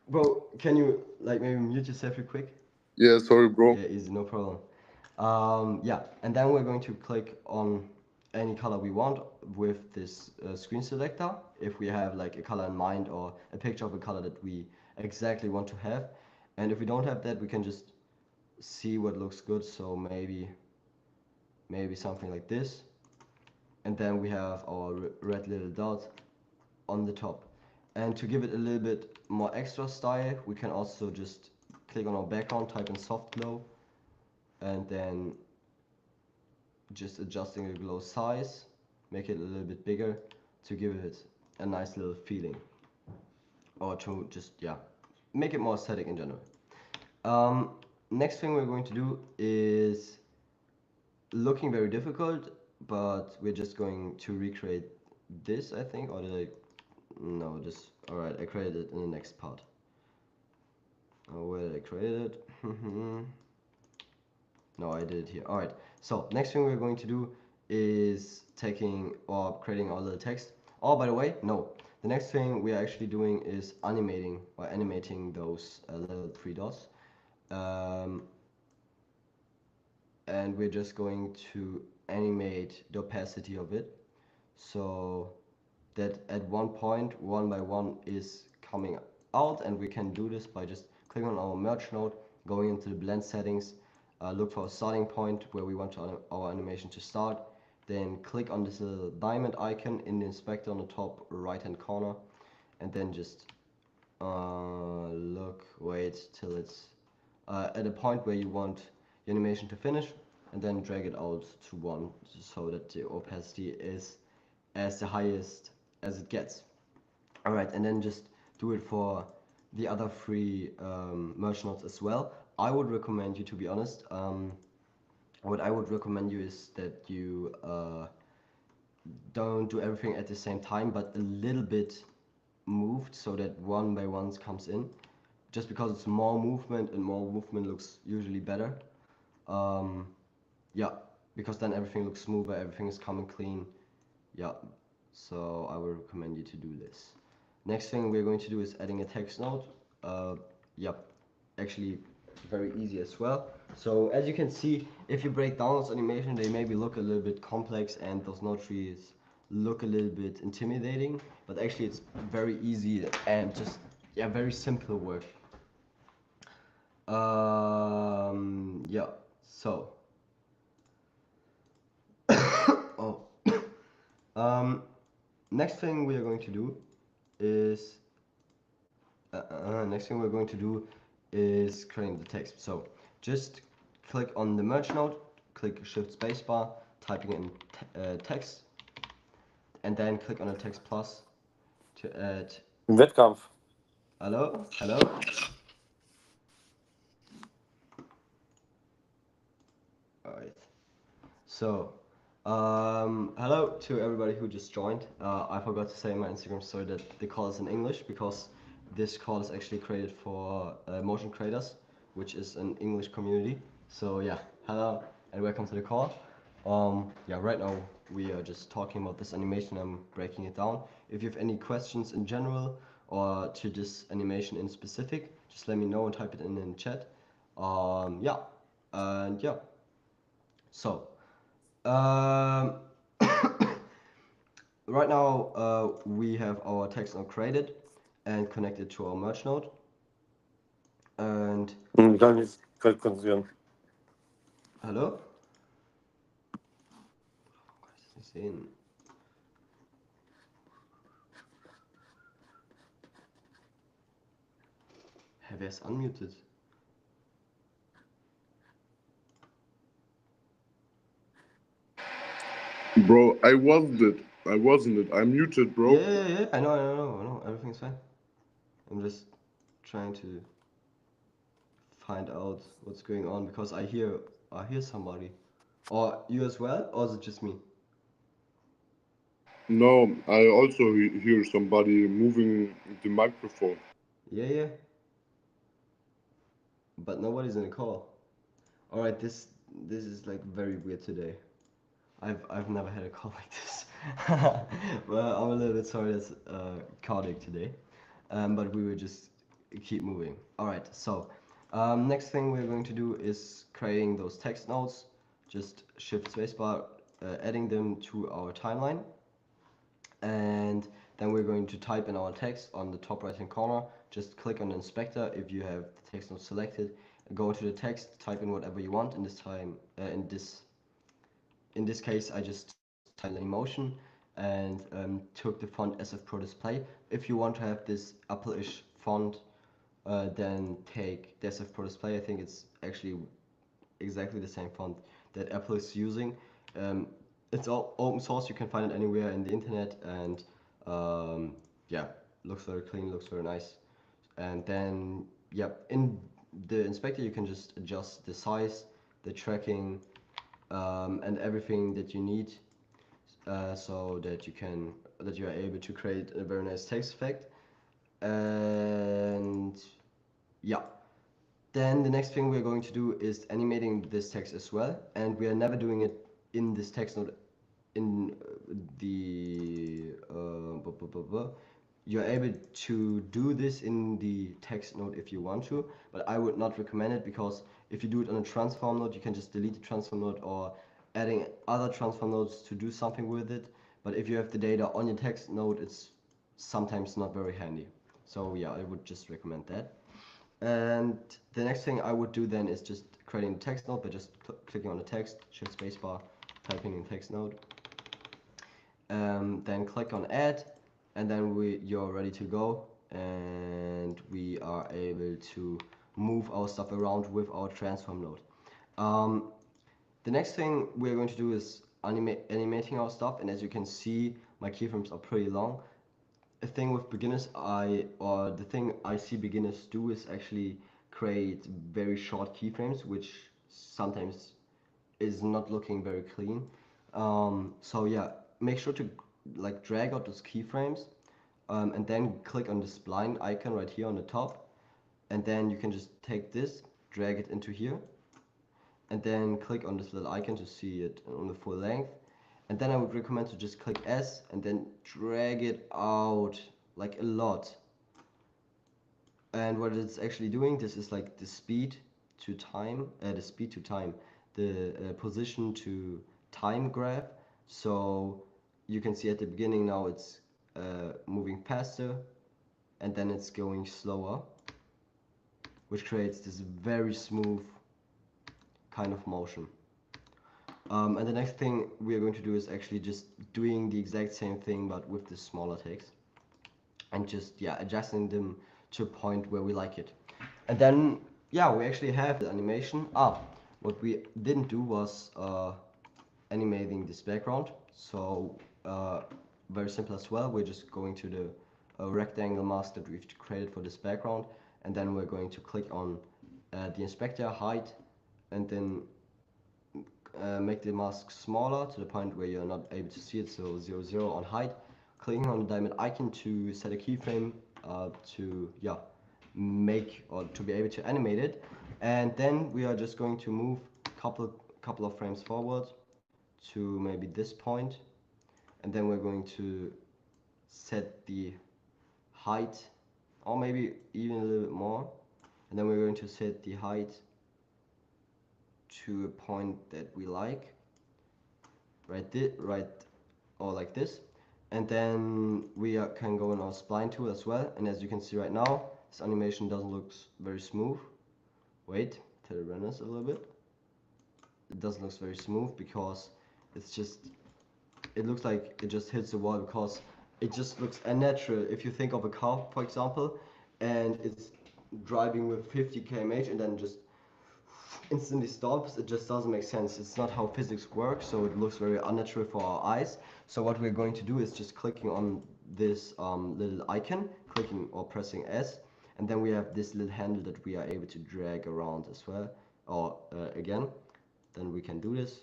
bro, can you like maybe mute yourself real quick? Yeah, sorry, bro. Yeah, easy, no problem. Yeah, and then we're going to click on any color we want with this screen selector, if we have like a color in mind or a picture of a color that we exactly want to have. And if we don't have that, we can just see what looks good. So maybe something like this. And then we have our red little dot on the top. And to give it a little bit more extra style, we can also just click on our background, type in soft glow, and then just adjusting the glow size, make it a little bit bigger to give it a nice little feeling, or to just, yeah, make it more aesthetic in general. Next thing we're going to do is looking very difficult, but we're just going to recreate this, I think, or did I? No, just, alright, I created it in the next part. Where did I create it? No, I did it here. Alright, so next thing we're going to do is taking or creating our little text. Oh, by the way, no. The next thing we are actually doing is animating those little 3 dots. And we're just going to animate the opacity of it, so that at one point, 1 by 1 is coming out, and we can do this by just clicking on our merge node, going into the blend settings, look for a starting point where we want our animation to start, then click on this little diamond icon in the inspector on the top right hand corner, and then just wait till it's at a point where you want the animation to finish, and then drag it out to 1 so that the opacity is as the highest as it gets. Alright, and then just do it for the other 3 merge nodes as well. I would recommend you, to be honest, what I would recommend you is that you don't do everything at the same time, but a little bit moved so that 1 by 1 comes in, just because it's more movement, and more movement looks usually better. Yeah, because then everything looks smoother, everything is coming clean. Yeah, so I would recommend you to do this. Next thing we're going to do is adding a text node. Yep, actually very easy as well. So as you can see, if you break down those animation, they maybe look a little bit complex and those node trees look a little bit intimidating, but actually it's very easy and just, yeah, very simple work. Yeah, so next thing we are going to do is Next thing we're going to do is creating the text. So just click on the merge node, click Shift Spacebar, typing in text, and then click on the text plus to add. Wettkampf. Hello? Hello? Alright. So, hello to everybody who just joined. I forgot to say in my Instagram story that the call is in English because this call is actually created for motion creators, which is an English community. So yeah, hello and welcome to the call. Yeah, right now we are just talking about this animation. I'm breaking it down. If you have any questions in general or to this animation in specific, just let me know and type it in the chat. Yeah, and yeah. So, right now we have our text node created and connected to our merge node. And Kann ich konzentrieren. hallo? Kann ich das nicht sehen? Hä, wer ist unmuted? Bro, I wasn't it. I'm muted, bro. Yeah. I know. Everything's fine. I'm just trying to find out what's going on because I hear somebody. Or you as well? Or is it just me? No, I also hear somebody moving the microphone. Yeah. But nobody's in the call. Alright, this is like very weird today. I've never had a call like this. Well, I'm a little bit sorry that's chaotic today. But we will just keep moving. Alright, so next thing we're going to do is creating those text nodes. Just shift spacebar, adding them to our timeline. And then we're going to type in our text on the top right hand corner. Just click on the inspector if you have the text node selected. Go to the text, type in whatever you want. In this case, I just typed Emotion and took the font SF Pro Display. If you want to have this Apple-ish font, then take the SF Pro Display. I think it's actually exactly the same font that Apple is using. It's all open source. You can find it anywhere in the internet, and yeah, looks very clean, looks very nice. And then yeah, in the inspector you can just adjust the size, the tracking, and everything that you need, so that you are able to create a very nice text effect. And yeah, then the next thing we're going to do is animating this text as well, and we are never doing it in this text node. In the you're able to do this in the text node if you want to, but I would not recommend it because if you do it on a transform node, you can just delete the transform node or adding other transform nodes to do something with it. But if you have the data on your text node, it's sometimes not very handy. So yeah, I would just recommend that. And the next thing I would do then is just creating the text node by just clicking on the text, shift spacebar, typing in text node. Then click on add, and then you're ready to go, and we are able to move our stuff around with our transform node. The next thing we're going to do is animating our stuff, and as you can see, my keyframes are pretty long. The thing with beginners, the thing I see beginners do is actually create very short keyframes, which sometimes is not looking very clean. So yeah, make sure to like drag out those keyframes, and then click on this blind icon right here on the top, and then you can just take this, drag it into here, and then click on this little icon to see it on the full length. And then I would recommend to just click S and then drag it out like a lot. And what it's actually doing, this is like the speed to time, the position to time graph. So you can see at the beginning now it's moving faster, and then it's going slower, which creates this very smooth kind of motion. And the next thing we are going to do is actually just doing the exact same thing but with the smaller text, and just adjusting them to a point where we like it. And then, yeah, we actually have the animation. What we didn't do was animating this background. So very simple as well. We're just going to the rectangle mask that we've created for this background, and then we're going to click on the inspector, height, and then make the mask smaller to the point where you're not able to see it, so 0, 0 on height. Clicking on the diamond icon to set a keyframe to make or to be able to animate it, and then we are just going to move a couple of frames forward to maybe this point, and then we're going to set the height, or maybe even a little bit more, and then we're going to set the height to a point that we like, or like this, and then we can go in our spline tool as well. And as you can see right now, this animation doesn't look very smooth. Wait till it renders a little bit. It doesn't look very smooth because it looks like it just hits the wall, because it just looks unnatural. If you think of a car, for example, and it's driving with 50 km/h and then just instantly stops, it just doesn't make sense. It's not how physics works, so it looks very unnatural for our eyes. So what we're going to do is just clicking on this little icon, clicking or pressing S, and then we have this little handle that we are able to drag around as well, or again, then we can do this.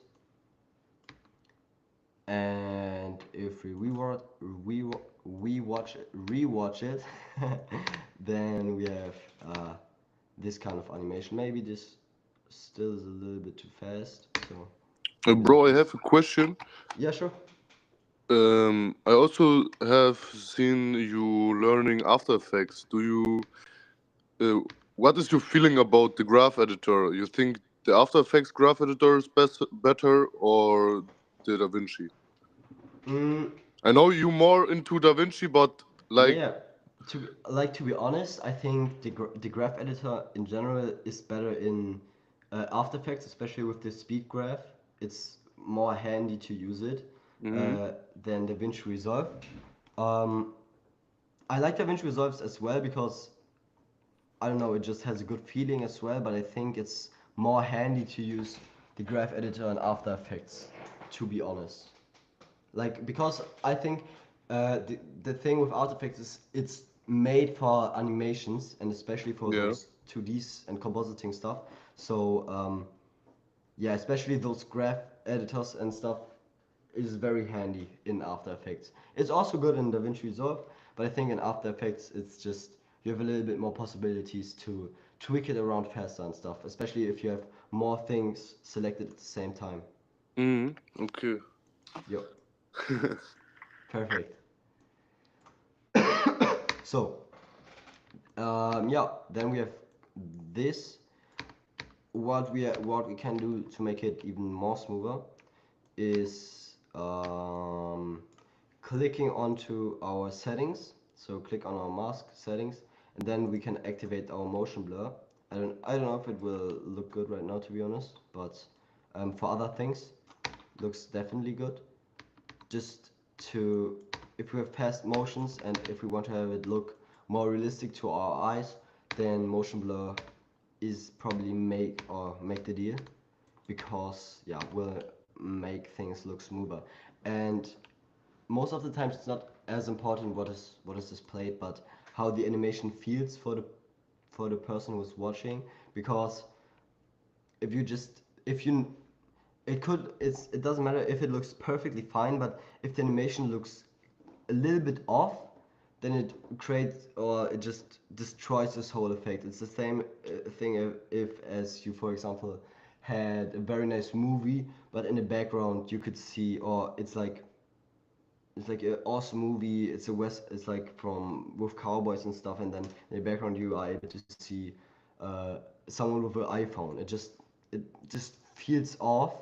And if we rewatch it, then we have this kind of animation. Maybe this still is a little bit too fast. So Bro, I have a question. yeah, sure. I also have seen you learning After Effects. What is your feeling about the graph editor? You think the After Effects graph editor is better or the DaVinci? I know you more into DaVinci, but like yeah. To be honest, I think the graph editor in general is better in After Effects, especially with the speed graph. It's more handy to use it than DaVinci Resolve. I like DaVinci Resolve as well because, I don't know, it just has a good feeling as well, but I think it's more handy to use the graph editor in After Effects, to be honest. Like, because I think the thing with After Effects is it's made for animations, and especially for those 2Ds and compositing stuff. So yeah, especially those graph editors and stuff is very handy in After Effects. It's also good in DaVinci Resolve, but I think in After Effects it's just, you have a little bit more possibilities to tweak it around faster and stuff, especially if you have more things selected at the same time. Okay. Yep. Perfect. So yeah, then we have this. What we can do to make it even more smoother is clicking onto our settings. So click on our mask settings, and then we can activate our motion blur. I don't know if it will look good right now, to be honest, but for other things looks definitely good. Just to, if we have fast motions and if we want to have it look more realistic to our eyes, then motion blur is probably make the deal, because yeah, will make things look smoother. And most of the times it's not as important what is displayed, but how the animation feels for the person who's watching. Because it doesn't matter if it looks perfectly fine, but if the animation looks a little bit off, then it creates, or it just destroys this whole effect. It's the same thing if as you, for example, had a very nice movie, but in the background you could see, or it's like an awesome movie, it's like from with cowboys and stuff, and then in the background you are able to see someone with an iPhone. It just feels off,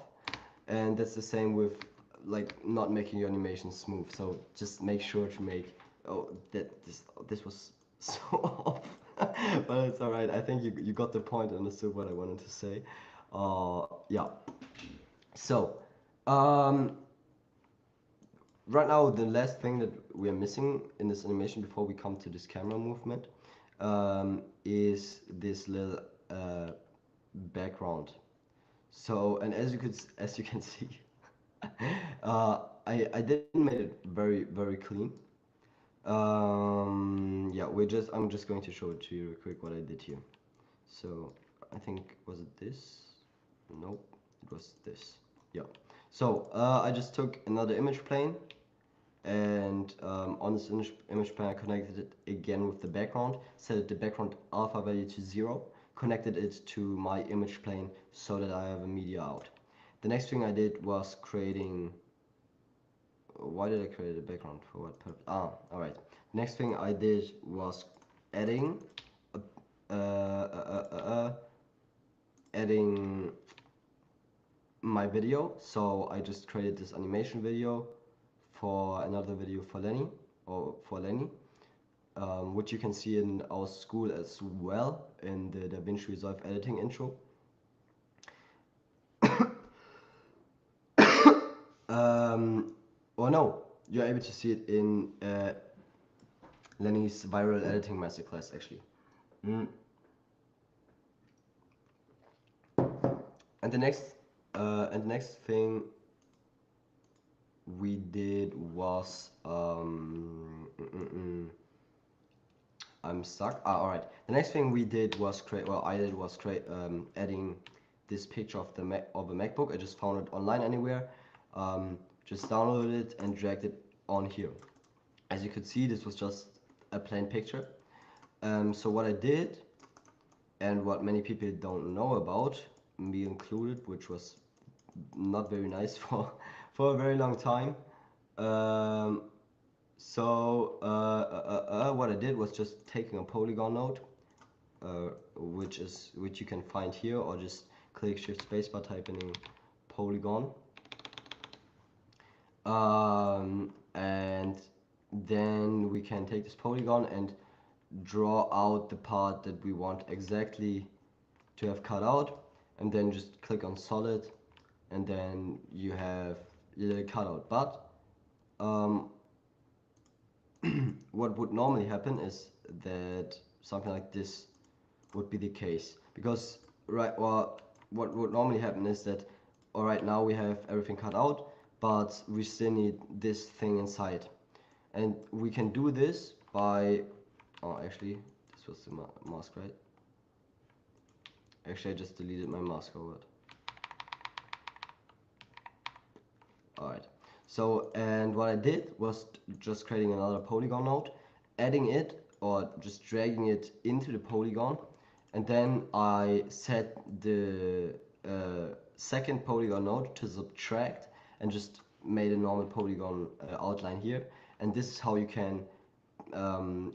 and that's the same with like not making your animation smooth. So just make sure to make, this was so off, but it's alright. I think you got the point and understood what I wanted to say. Yeah. So right now, the last thing that we are missing in this animation before we come to this camera movement is this little background. So, and as you can see, I didn't make it very clean. Yeah, I'm just going to show it to you real quick what I did here. So I think, was it this? Nope, it was this. Yeah. So I just took another image plane, and on this image plane I connected it again with the background, set the background alpha value to 0, connected it to my image plane so that I have a media out. The next thing I did was creating... Why did I create a background? For what purpose? Alright. Next thing I did was adding my video. So I just created this animation video for another video for Lenny, which you can see in our school as well in the DaVinci Resolve editing intro. Or no, you're able to see it in Lenny's viral editing masterclass actually. And the next thing we did was I'm stuck. Alright. The next thing we did was adding this picture of a MacBook. I just found it online anywhere. Just downloaded it and dragged it on here. As you could see, this was just a plain picture. So what I did, and what many people don't know about, me included, which was not very nice for a very long time. What I did was just taking a polygon node, which you can find here, or just click Shift Spacebar, type in polygon, and then we can take this polygon and draw out the part that we want exactly to have cut out, and then just click on solid, and then you have the cutout. But what would normally happen is that something like this would be the case, because what would normally happen is that, alright, now we have everything cut out, but we still need this thing inside, and we can do this by actually this was the mask, right? Actually I just deleted my mask over it. Alright, so, and what I did was just creating another polygon node, adding it, or just dragging it into the polygon, and then I set the second polygon node to subtract, and just made a normal polygon outline here. And this is how you can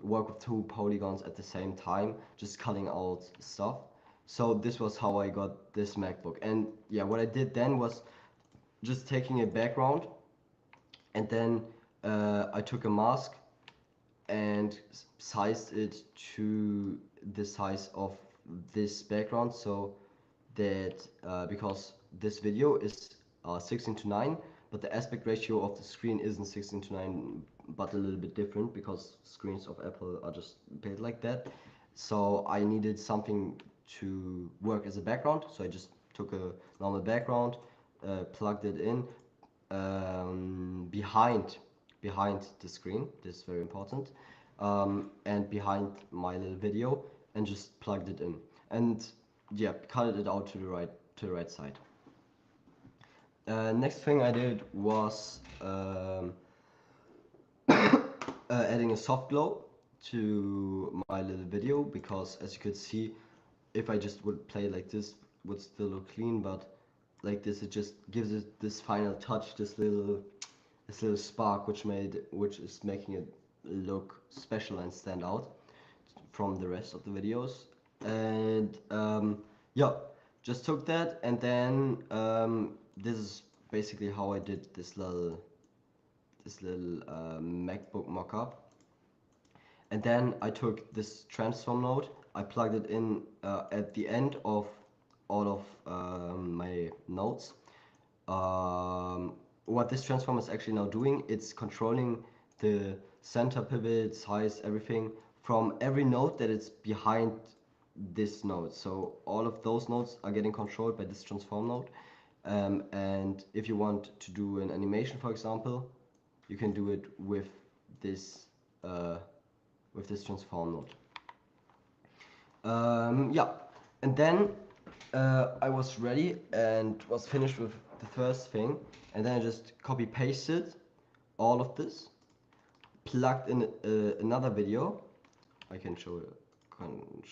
work with two polygons at the same time, just cutting out stuff. So this was how I got this MacBook. And yeah, what I did then was just taking a background, and then I took a mask and sized it to the size of this background, so that because this video is 16:9, but the aspect ratio of the screen isn't 16:9, but a little bit different, because screens of Apple are just built like that. So I needed something to work as a background, so I just took a normal background, plugged it in behind the screen. This is very important, and behind my little video, and just plugged it in, and yeah, cut it out to the right side. Next thing I did was adding a soft glow to my little video, because as you could see, if I just would play like this, it would still look clean, but like this, it just gives it this final touch, this little spark, which is making it look special and stand out from the rest of the videos. And yeah, just took that, and then this is basically how I did this little MacBook mockup. And then I took this transform node, I plugged it in at the end of all of my nodes. What this transform is actually now doing, it's controlling the center pivot, size, everything from every node that is behind this node. So all of those nodes are getting controlled by this transform node. And if you want to do an animation, for example, you can do it with this transform node. Yeah, and then I was ready and was finished with the first thing, and then I just copy pasted all of this, plugged in another video. I can show it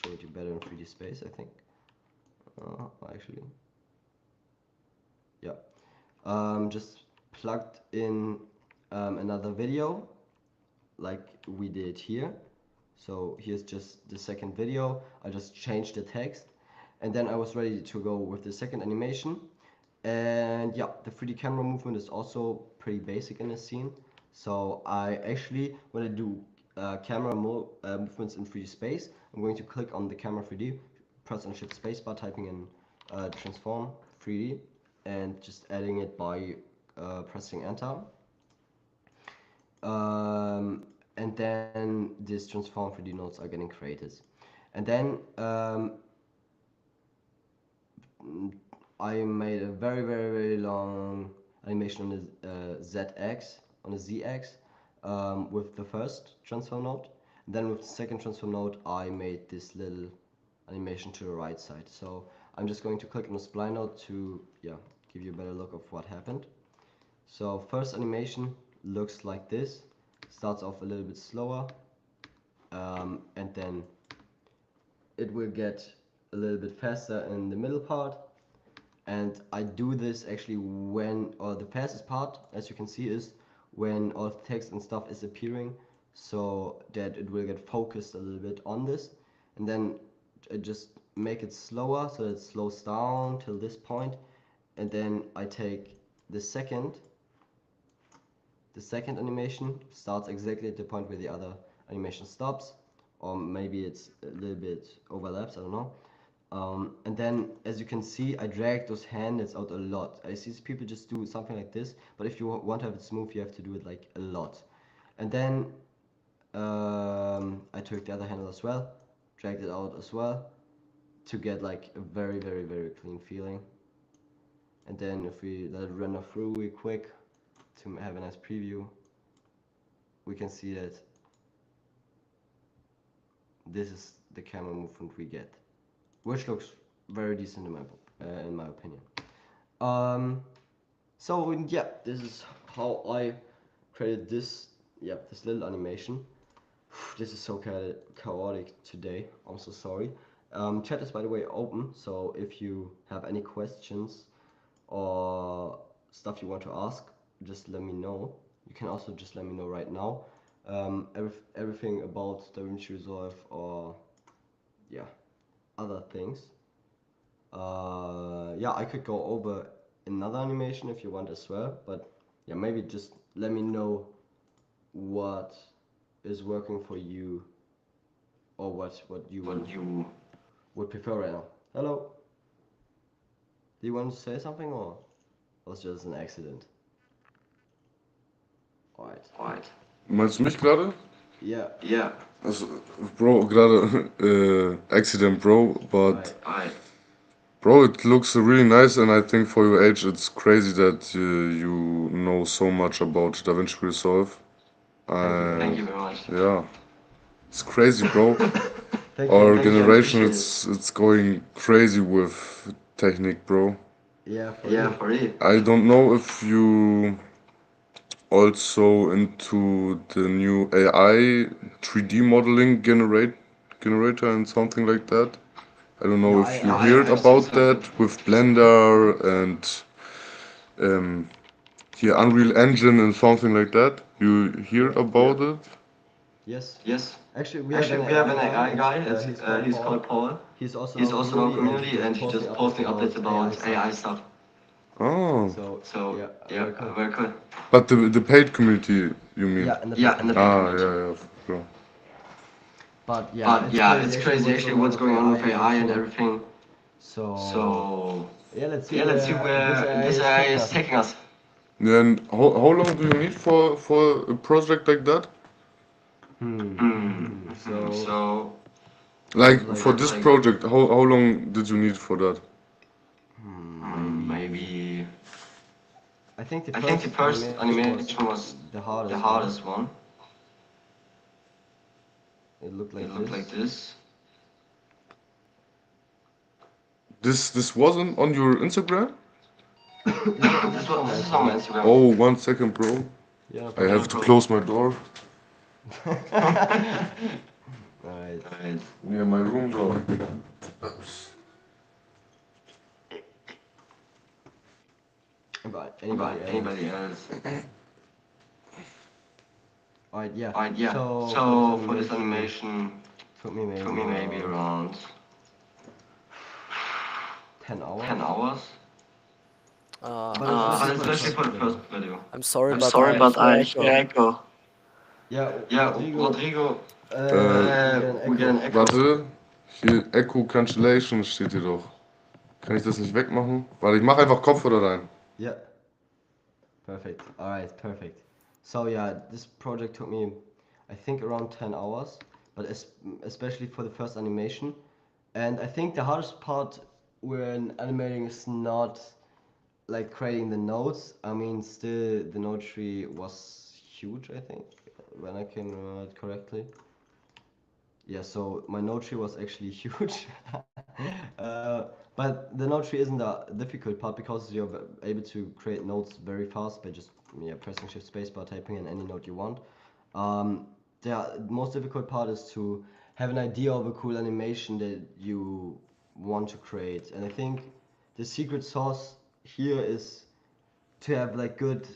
to you better in 3D space, I think. Actually, yeah. Just plugged in another video like we did here. So here's just the second video. I just changed the text, and then I was ready to go with the second animation. And yeah, the 3D camera movement is also pretty basic in this scene. So I actually, when I do camera movements in 3D space, I'm going to click on the camera 3D, press and shift spacebar, typing in transform 3D, and just adding it by pressing enter. And then these transform 3D nodes are getting created. And then I made a very long animation on the ZX, with the first transform node. And then with the second transform node, I made this little animation to the right side. So I'm just going to click on the spline node to give you a better look of what happened. So first animation looks like this. Starts off a little bit slower, and then it will get a little bit faster in the middle part. And I do this actually when, or the fastest part, as you can see, is when all the text and stuff is appearing, so that it will get focused a little bit on this. And then I just make it slower, so it slows down till this point. And then I take the second animation, starts exactly at the point where the other animation stops, or maybe it's a little bit overlaps, I don't know. And then, as you can see, I drag those handles out a lot. I see people just do something like this, but if you want to have it smooth, you have to do it like a lot. And then I took the other handle as well, dragged it out as well, to get like a very clean feeling. And then if we let it render through real quick to have a nice preview, we can see that this is the camera movement we get, which looks very decent in my opinion. So yeah, this is how I created this little animation. This is so chaotic today, I'm so sorry. Chat is by the way open, so if you have any questions or stuff you want to ask, just let me know. You can also just let me know right now. Everything about DaVinci Resolve or other things. I could go over another animation if you want as well, but yeah, maybe just let me know what is working for you, or what you would prefer right now. Hello? Do you want to say something, or was it just an accident? Alright. Meinst du mich gerade? Yeah. Also, Bro, gerade accident, bro, but bro, it looks really nice, and I think for your age it's crazy that you know so much about DaVinci Resolve. Thank you very much. Yeah, it's crazy, bro. Our generation, it's going crazy with technique, bro. Yeah, for real. I don't know if you also into the new AI 3D modeling generator and something like that. I don't know if you heard about that with Blender and Unreal Engine and something like that. You hear about it? Yes. Actually, we have an AI guy. He's called Paul. He's also in our community, and he's just posting updates about AI stuff. Oh. So very cool. But the paid community, you mean? Yeah, in the paid community. Yeah, sure. But it's crazy actually what's going on with AI and everything. So let's see where this AI is taking us. Then how long do you need for a project like that? So Like for this project, how long did you need for that? Maybe. I think I think the first animation was the the hardest hardest one. It looked It like looked like this. This wasn't on your Instagram? This is on my Instagram. Oh, 1 second, bro. Yeah, I have to close my door. Alright. Near my room door. But But anybody else? anybody else? Alright, yeah. Alright, yeah. So for this animation, took me maybe around 10 hours. 10 hours. But especially for the first video. I'm sorry, I'm but sorry, I but hear I echo. hear echo. Yeah, Yeah, Rodrigo, we get an echo. Warte, hier Echo Cancellation steht hier doch. Kann ich das nicht wegmachen? Warte, ich mache einfach Kopfhörer rein. Yeah. Perfect. Alright, perfect. So yeah, this project took me, I think, around 10 hours, but especially for the first animation. And I think the hardest part when animating is not like creating the nodes. I mean, still the node tree was huge, I think, when I can remember it correctly. Yeah, so my node tree was actually huge. But the node tree isn't the difficult part because you're able to create nodes very fast by just pressing shift spacebar, typing in any node you want. The most difficult part is to have an idea of a cool animation that you want to create. And I think the secret sauce here is to have like good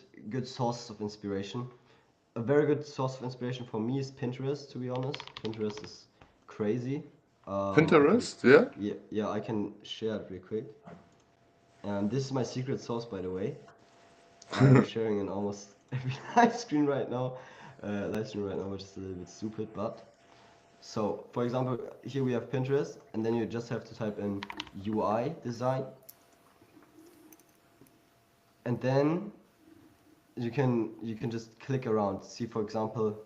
sources of inspiration. A very good source of inspiration for me is Pinterest, to be honest. Pinterest is crazy. Pinterest, yeah? Yeah, I can share it real quick. This is my secret sauce, by the way. I'm sharing in almost every live stream right now, which is a little bit stupid, but. So, for example, here we have Pinterest, and then you just have to type in UI design. And then you can just click around. See, for example,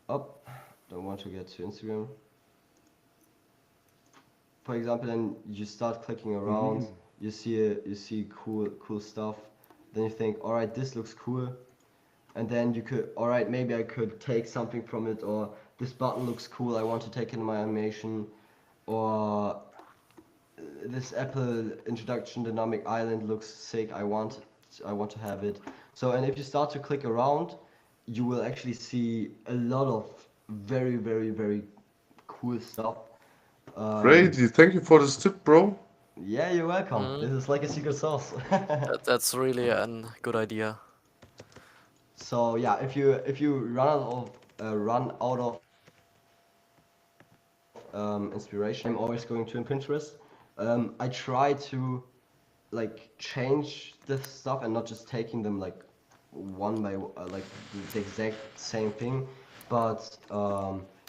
don't want to get to Instagram. For example, then you start clicking around. You see cool stuff. Then you think, all right, this looks cool. And then you could, all right, maybe I could take something from it, or this button looks cool, I want to take it in my animation, or this Apple introduction dynamic island looks sick, I want to have it. So, and if you start to click around, you will actually see a lot of very, very, very cool stuff. Crazy, thank you for this tip, bro. Yeah, you're welcome. This is like a secret sauce. That's really a good idea. So yeah, if you run out of inspiration, I'm always going to Pinterest. I try to like change the stuff and not just taking them like one by like the exact same thing, but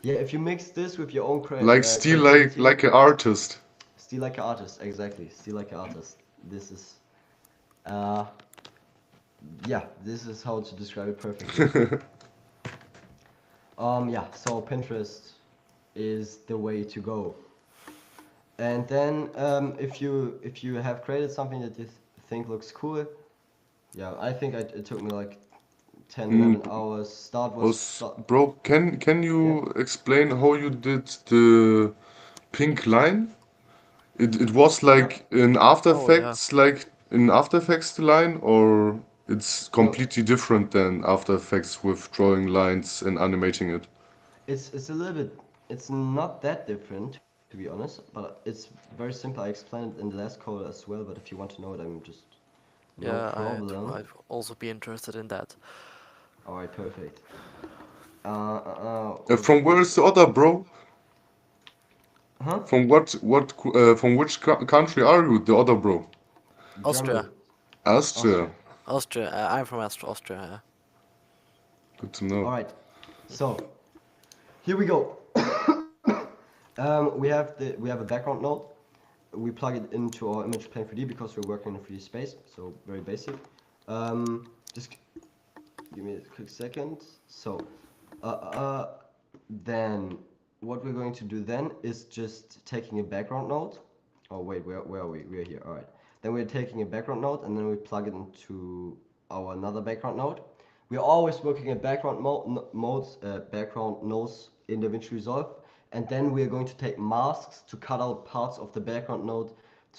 yeah, if you mix this with your own Steal creativity, like an artist. Steal like an artist, exactly. Steal like an artist. This is yeah, this is how to describe it perfectly. Yeah, so Pinterest is the way to go. And then if you have created something that you think looks cool, yeah, I think it took me like 10, 11 hours. Start was Bro, can you explain how you did the pink line? It was like in After Effects, like in After Effects line, or it's completely different than After Effects with drawing lines and animating it? It's a little bit, it's not that different, to be honest, but it's very simple. I explained it in the last call as well, but if you want to know it, I'm just no problem. I'd also be interested in that. Alright, perfect. From where is the other, bro? Huh? From from which country are you, the other bro? Austria. Austria. Austria. I'm from Austria. Yeah. Good to know. Alright, so here we go. We have a background node. We plug it into our image plane 3D because we're working in a 3D space, so very basic. Just give me a quick second. So Then what we're going to do then is just taking a background node. Oh wait, where are we? We're here. All right. Then we're taking a background node and then we plug it into our another background node. We're always working at background background nodes in DaVinci Resolve, and then we're going to take masks to cut out parts of the background node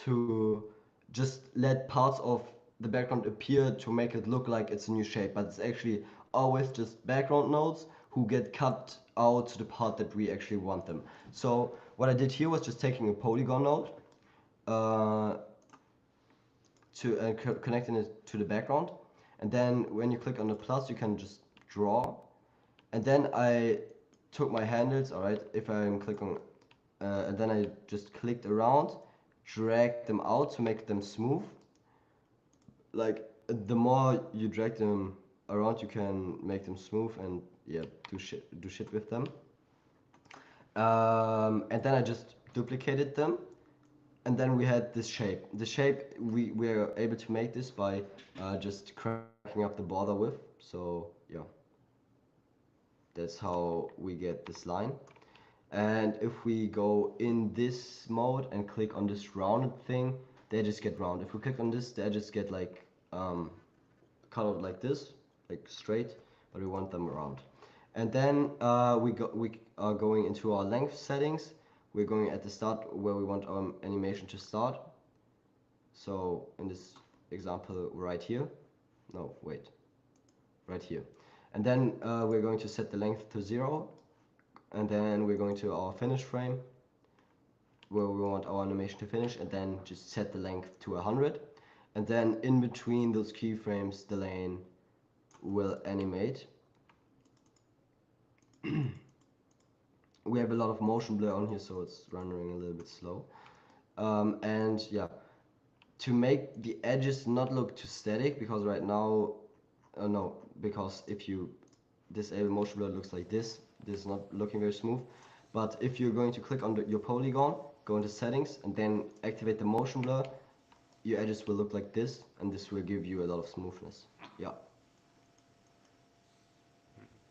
to just let parts of the background appear to make it look like it's a new shape, but it's actually always just background nodes who get cut out to the part that we actually want them. So what I did here was just taking a polygon node connecting it to the background, and then when you click on the plus you can just draw, and then I took my handles, alright, if I'm clicking and then I just clicked around, dragged them out to make them smooth. Like the more you drag them around you can make them smooth and yeah, do shit with them. And then I just duplicated them, and then we had this shape. The shape we were able to make this by just cracking up the border width. So yeah, that's how we get this line. And if we go in this mode and click on this rounded thing, they just get round. If we click on this, they just get like cut out like this, like straight, but we want them round. And then we are going into our length settings. We're going at the start where we want our animation to start. So in this example right here, no wait, right here. And then we're going to set the length to 0, and then we're going to our finish frame where we want our animation to finish, and then just set the length to 100. And then in between those keyframes the lane will animate. We have a lot of motion blur on here, so it's rendering a little bit slow. And yeah, to make the edges not look too static, because right now, because if you disable motion blur, it looks like this. This is not looking very smooth. But if you're going to click on your polygon, go into settings, and then activate the motion blur, your edges will look like this, and this will give you a lot of smoothness. Yeah.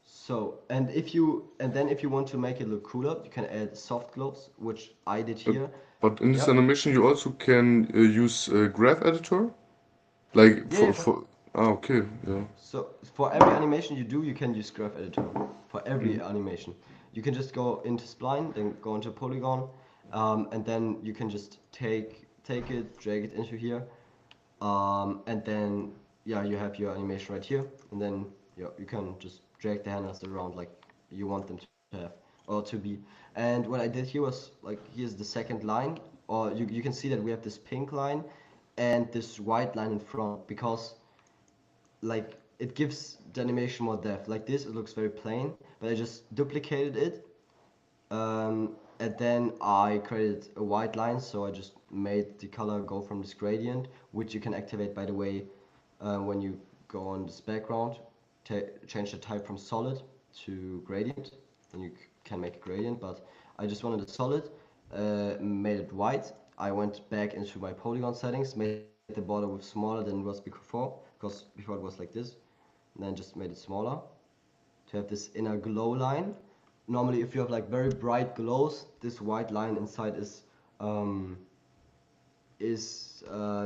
So, and then if you want to make it look cooler, you can add soft glows, which I did here. But in this animation, you also can use Graph Editor, like okay, yeah. So for every animation you do, you can use Graph Editor. For every animation, you can just go into Spline, then go into Polygon, and then you can just take it, drag it into here, and then yeah, you have your animation right here, and then yeah, you can just drag the handles around like you want them to have or to be. And what I did here was like, here's the second line, or you can see that we have this pink line and this white line in front, because like it gives the animation more depth. Like this, it looks very plain, but I just duplicated it, and then I created a white line, so I just made the color go from this gradient, which you can activate, by the way, when you go on this background, change the type from solid to gradient, and you can make a gradient, but I just wanted it solid, made it white. I went back into my polygon settings, made the border width smaller than it was before, because before it was like this, and then just made it smaller to have this inner glow line. Normally if you have like very bright glows, this white line inside is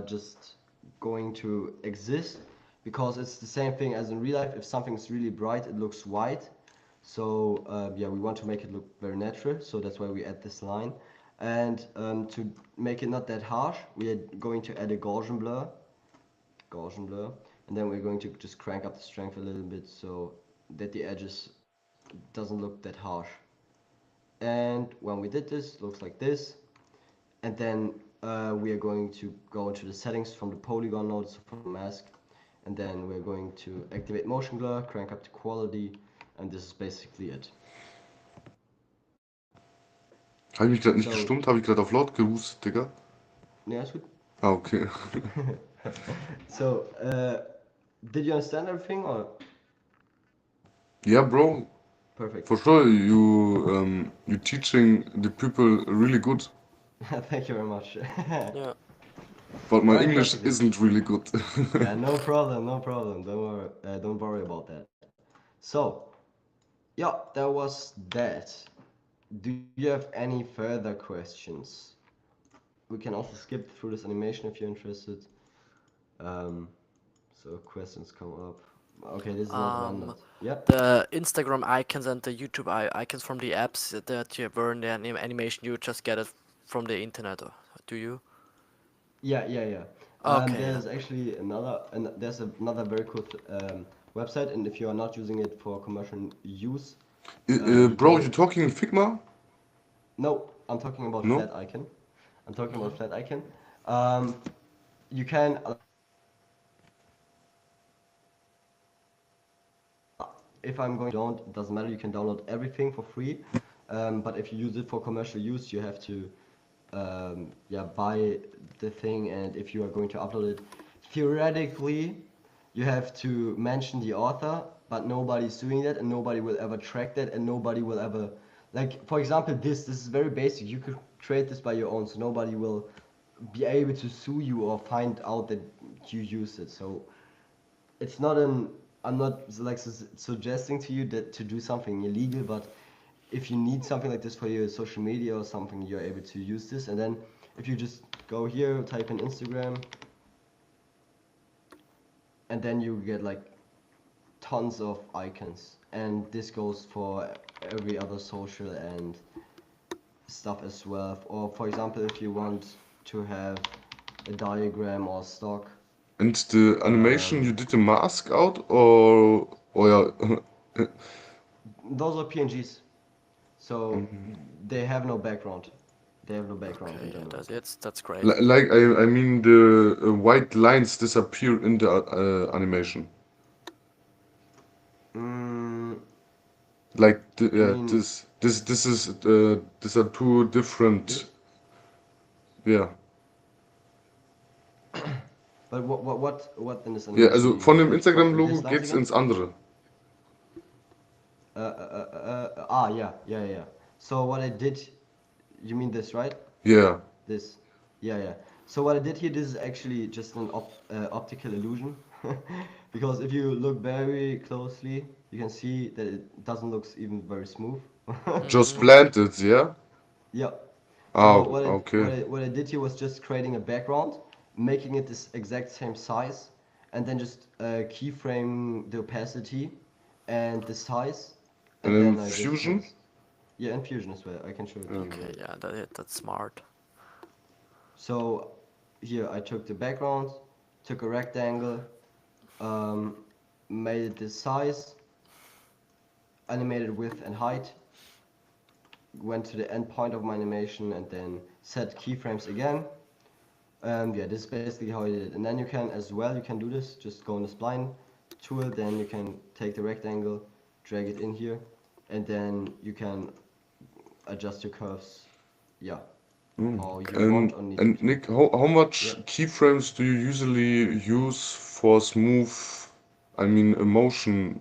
just going to exist, because it's the same thing as in real life. If something's really bright, it looks white. So yeah, we want to make it look very natural, so that's why we add this line. And to make it not that harsh, we are going to add a Gaussian blur, and then we're going to just crank up the strength a little bit so that the edges doesn't look that harsh. And when we did this, it looks like this. And then we are going to go into the settings from the polygon node, so from the mask, and then we're going to activate motion blur, crank up the quality, and this is basically it. Habe ich mich gerade nicht gestummt? Habe ich gerade auf laut gehustet, Digga? Ne, alles gut. Ah, okay. So, did you understand everything, or? Yeah, bro. Perfect. For sure, you teaching the people really good. Thank you very much. Yeah. But my English isn't really good. Yeah, no problem. Don't worry about that. So, Yeah, that was that. Do you have any further questions? We can also skip through this animation if you're interested. So questions come up. Okay, this is not rendered. Yeah. The Instagram icons and the YouTube icons from the apps that you were in the animation, you just get it from the internet, or do you? Yeah. Okay, There's actually there's another very cool website, and if you are not using it for commercial use, Bro, you talking in Figma? no, I'm talking about No? Flat Icon. I'm talking about Flat Icon. You can. If I'm going don't, it doesn't matter. You can download everything for free. But if you use it for commercial use, you have to buy the thing, and if you are going to upload it, theoretically you have to mention the author, but nobody's doing that, and nobody will ever track that, and nobody will ever, like, for example, this is very basic. You could create this by your own, so nobody will be able to sue you or find out that you use it. So it's not I'm not like suggesting to you that to do something illegal, but if you need something like this for your social media or something, you're able to use this. And then if you just go here, type in Instagram, and then you get like tons of icons. And this goes for every other social and stuff as well. Or for example, if you want to have a diagram or stock. And the animation, you did the mask out, or yeah? Those are PNGs, so they have no background. They have no background in okay, general. that's great. Like I mean the white lines disappear in the animation. Like this is these are two different. Yeah. But what in this Ja, animation? also do you von use? dem Like, Instagram-Logo this lines geht's again? ins andere. Yeah. So what I did, you mean this, right? Yeah. This, yeah. So what I did here, this is actually just an optical illusion, because if you look very closely, you can see that it doesn't look even very smooth. Just blended, yeah? Yeah. Ah, So okay. what I did here was just creating a background, making it this exact same size, and then just keyframe the opacity and the size, And and then then I just Fusion? yeah, and Fusion as well. I can show it to you. Okay, yeah, that's smart. So here I took the background, took a rectangle, made it this size, animated width and height, went to the end point of my animation, and then set keyframes again. Yeah, this is basically how I did it. And then you can as well, you can do this, just go in the spline tool, then you can take the rectangle, drag it in here, and then you can adjust your curves, yeah, how you want or need. And Nick, how much Yeah. keyframes do you usually use for smooth, I mean, emotion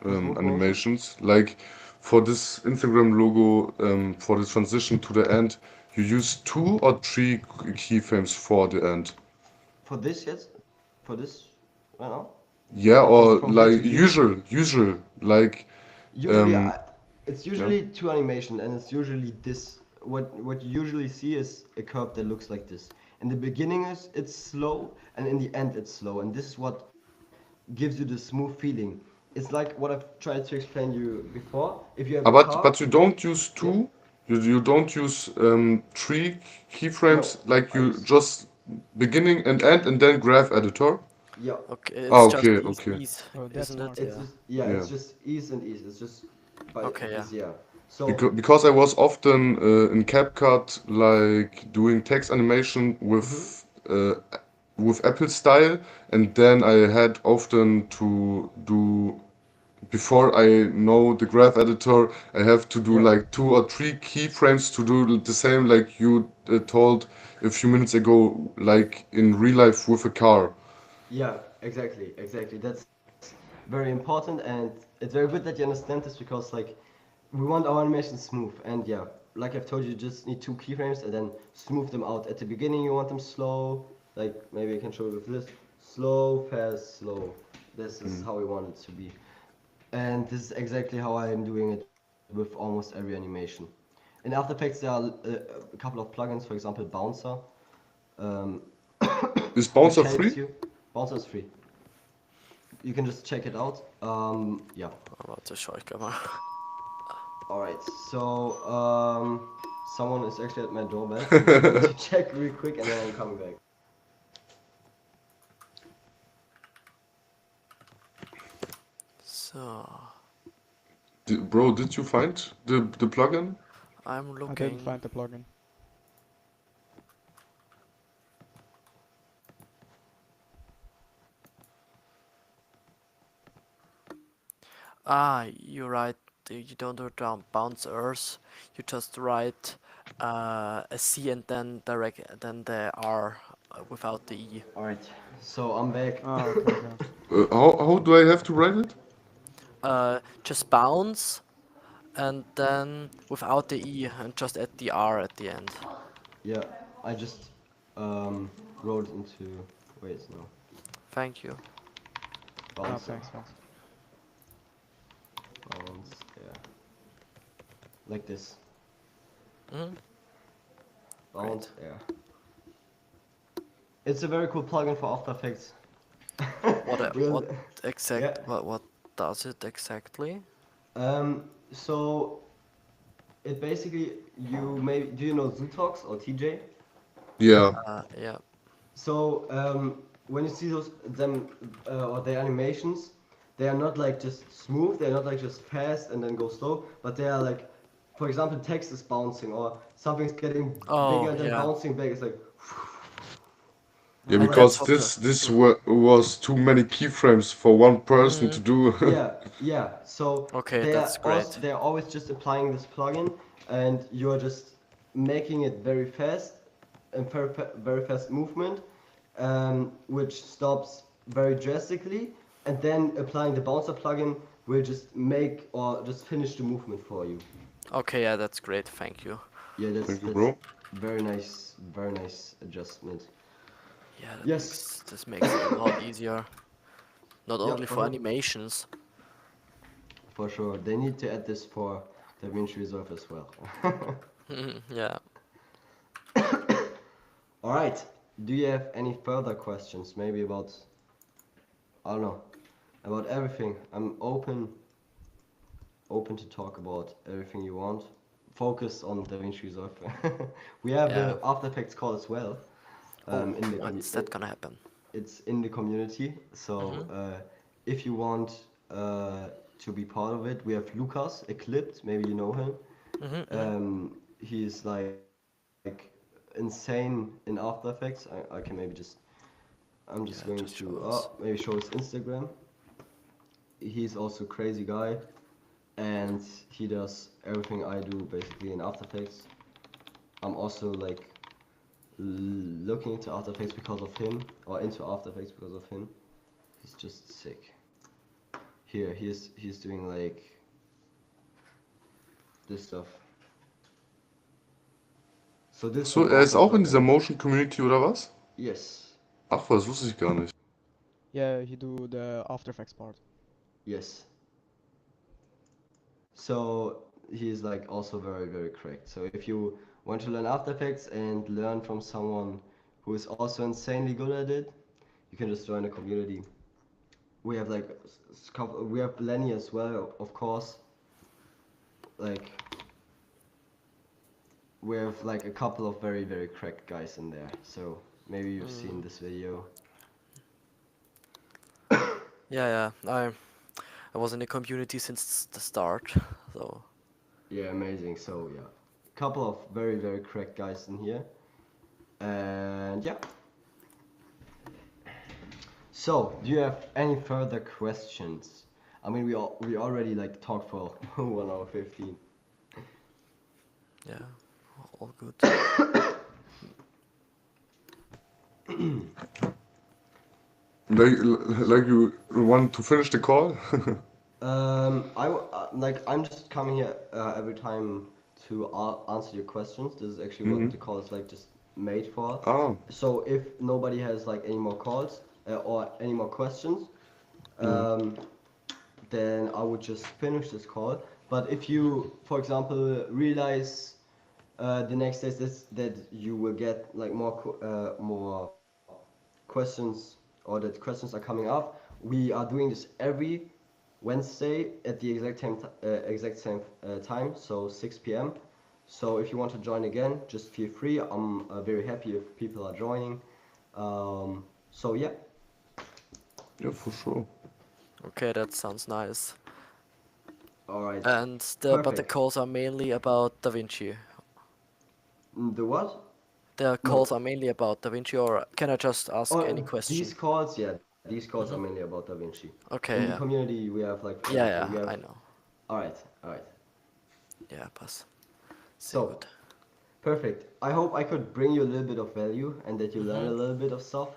smooth animations? Like for this Instagram logo, for the transition to the end, you use 2 or 3 keyframes for the end? For this, yes? For this, right now? Yeah, Like or from here to like here? usual, like Usually, um, it's usually two animation, and it's usually this. What you usually see is a curve that looks like this. In the beginning, it's slow, and in the end, it's slow, and this is what gives you the smooth feeling. It's like what I've tried to explain you before. If you have a car, but you don't use 2, you don't use 3 keyframes, no, like I you use just beginning and then graph editor. yeah. Okay, Ah, it's just okay. ease, Oh, that's isn't it? smart. It's Yeah. just yeah, Yeah. it's just ease and ease. It's just by Okay, yeah. easier. So Because I was often in CapCut like doing text animation with Apple style, and then I had often to do, before I know the graph editor, I have to do yeah. like 2 or 3 keyframes to do the same like you told a few minutes ago, like in real life with a car. Yeah, exactly. That's very important, and it's very good that you understand this, because like we want our animation smooth, and yeah, like I've told you, you just need 2 keyframes and then smooth them out. At the beginning you want them slow, like maybe I can show you with this. Slow, fast, slow. This is how we want it to be. And this is exactly how I am doing it with almost every animation. In After Effects there are a couple of plugins, for example Bouncer. Is Bouncer which helps free? you. Bouncer is free. You can just check it out. Yeah. Warte, schau ich gleich mal. Alright, so someone is actually at my doorbell. I need to check real quick and then I'm coming back. So, Bro, did you find the plugin? I'm I looking. didn't find the plugin. Ah, you write. You don't write down bouncers. You just write a C and then the R without the E. Alright, so I'm back. Ah, okay, okay. How do I have to write it? Just bounce, and then without the E, and just add the R at the end. Yeah, I just wrote into. Wait, no. Thank you. Ah, Bouncer. thanks, thanks. Bounce, yeah. Like this. Mhm. Bounce, yeah. It's a very cool plugin for After Effects. What exact? Yeah. What does it exactly? So it basically do you know Zootox or TJ? Yeah. Yeah. So when you see them or their animations, they are not like just smooth, they're not like just fast and then go slow, but they are like, for example, text is bouncing or something's getting bigger and then bouncing back. It's like. Yeah, Oh, because that's this was too many keyframes for one person to do. Yeah. So Okay, that's great. they're always just applying this plugin, and you're just making it very fast and very fast movement, which stops very drastically, and then applying the bouncer plugin will just make or just finish the movement for you. Okay, yeah, that's great. Thank you. Yeah, Thank you, bro. very nice adjustment. Yeah, Yes. this makes it a lot easier. Not Yeah, only for animations. For sure, they need to add this for DaVinci Resolve as well. Yeah. Alright, do you have any further questions? Maybe about, I don't know, about everything. I'm open to talk about everything you want. Focus on DaVinci Resolve. We have the After Effects call as well. When's that gonna happen? It's in the community, so if you want to be part of it, we have Lucas Eclipsed, maybe you know him. He's like insane in After Effects. I can maybe I'm just going to maybe show his Instagram. He's also a crazy guy, and he does everything I do basically in After Effects. I'm also like looking into After Effects because of him, or into After Effects because of him. He's just sick. Here, he's doing like this stuff. So Er ist auch in dieser Motion Community oder was? Yes. Ach, das wusste ich gar nicht. Yeah, he do the After Effects part. Yes. So he's like also very, very cracked. So if you want to learn After Effects and learn from someone who is also insanely good at it, you can just join the community. We have like we have Lenny as well, of course. Like we have like a couple of very, very cracked guys in there. So maybe you've seen this video. Yeah. I was in the community since the start, so. Yeah, amazing. So yeah, couple of very, very cracked guys in here, and yeah. So, do you have any further questions? I mean, we already like talked for 1 hour 15. Yeah, all good. Like you want to finish the call? I'm just coming here every time to answer your questions. This is actually what the call is like just made for. Oh. So if nobody has like any more calls or any more questions, then I would just finish this call. But if you, for example, realize the next day that you will get like more questions, or that questions are coming up, we are doing this every Wednesday at the exact same time, so 6 p.m. So if you want to join again, just feel free. I'm very happy if people are joining. So yeah. Yeah, for sure. Okay, that sounds nice. All right. And but the Perfect. calls are mainly about DaVinci. The what? The calls are mainly about DaVinci, or can I just ask any Oh, question? these calls, yeah, these calls are mainly about DaVinci. Okay, In the yeah. community, we have like Yeah, everything. We yeah, have... I know. All right, all right. Yeah, pass. So, Good. perfect. I hope I could bring you a little bit of value and that you learn a little bit of stuff.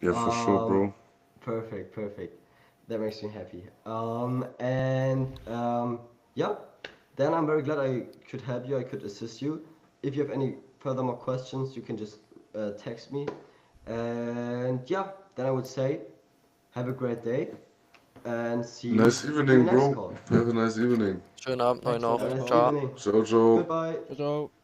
Yeah, for sure, bro. Perfect, perfect. That makes me happy. Yeah, then I'm very glad I could help you, I could assist you. If you have any further more questions, you can just text me. And yeah, then I would say, have a great day and see you Nice in evening, the next bro. call. Have a nice evening. Schönen Abend Thanks noch. for Have a that nice call. Ciao. evening. Ciao, ciao. Goodbye. Ciao, ciao.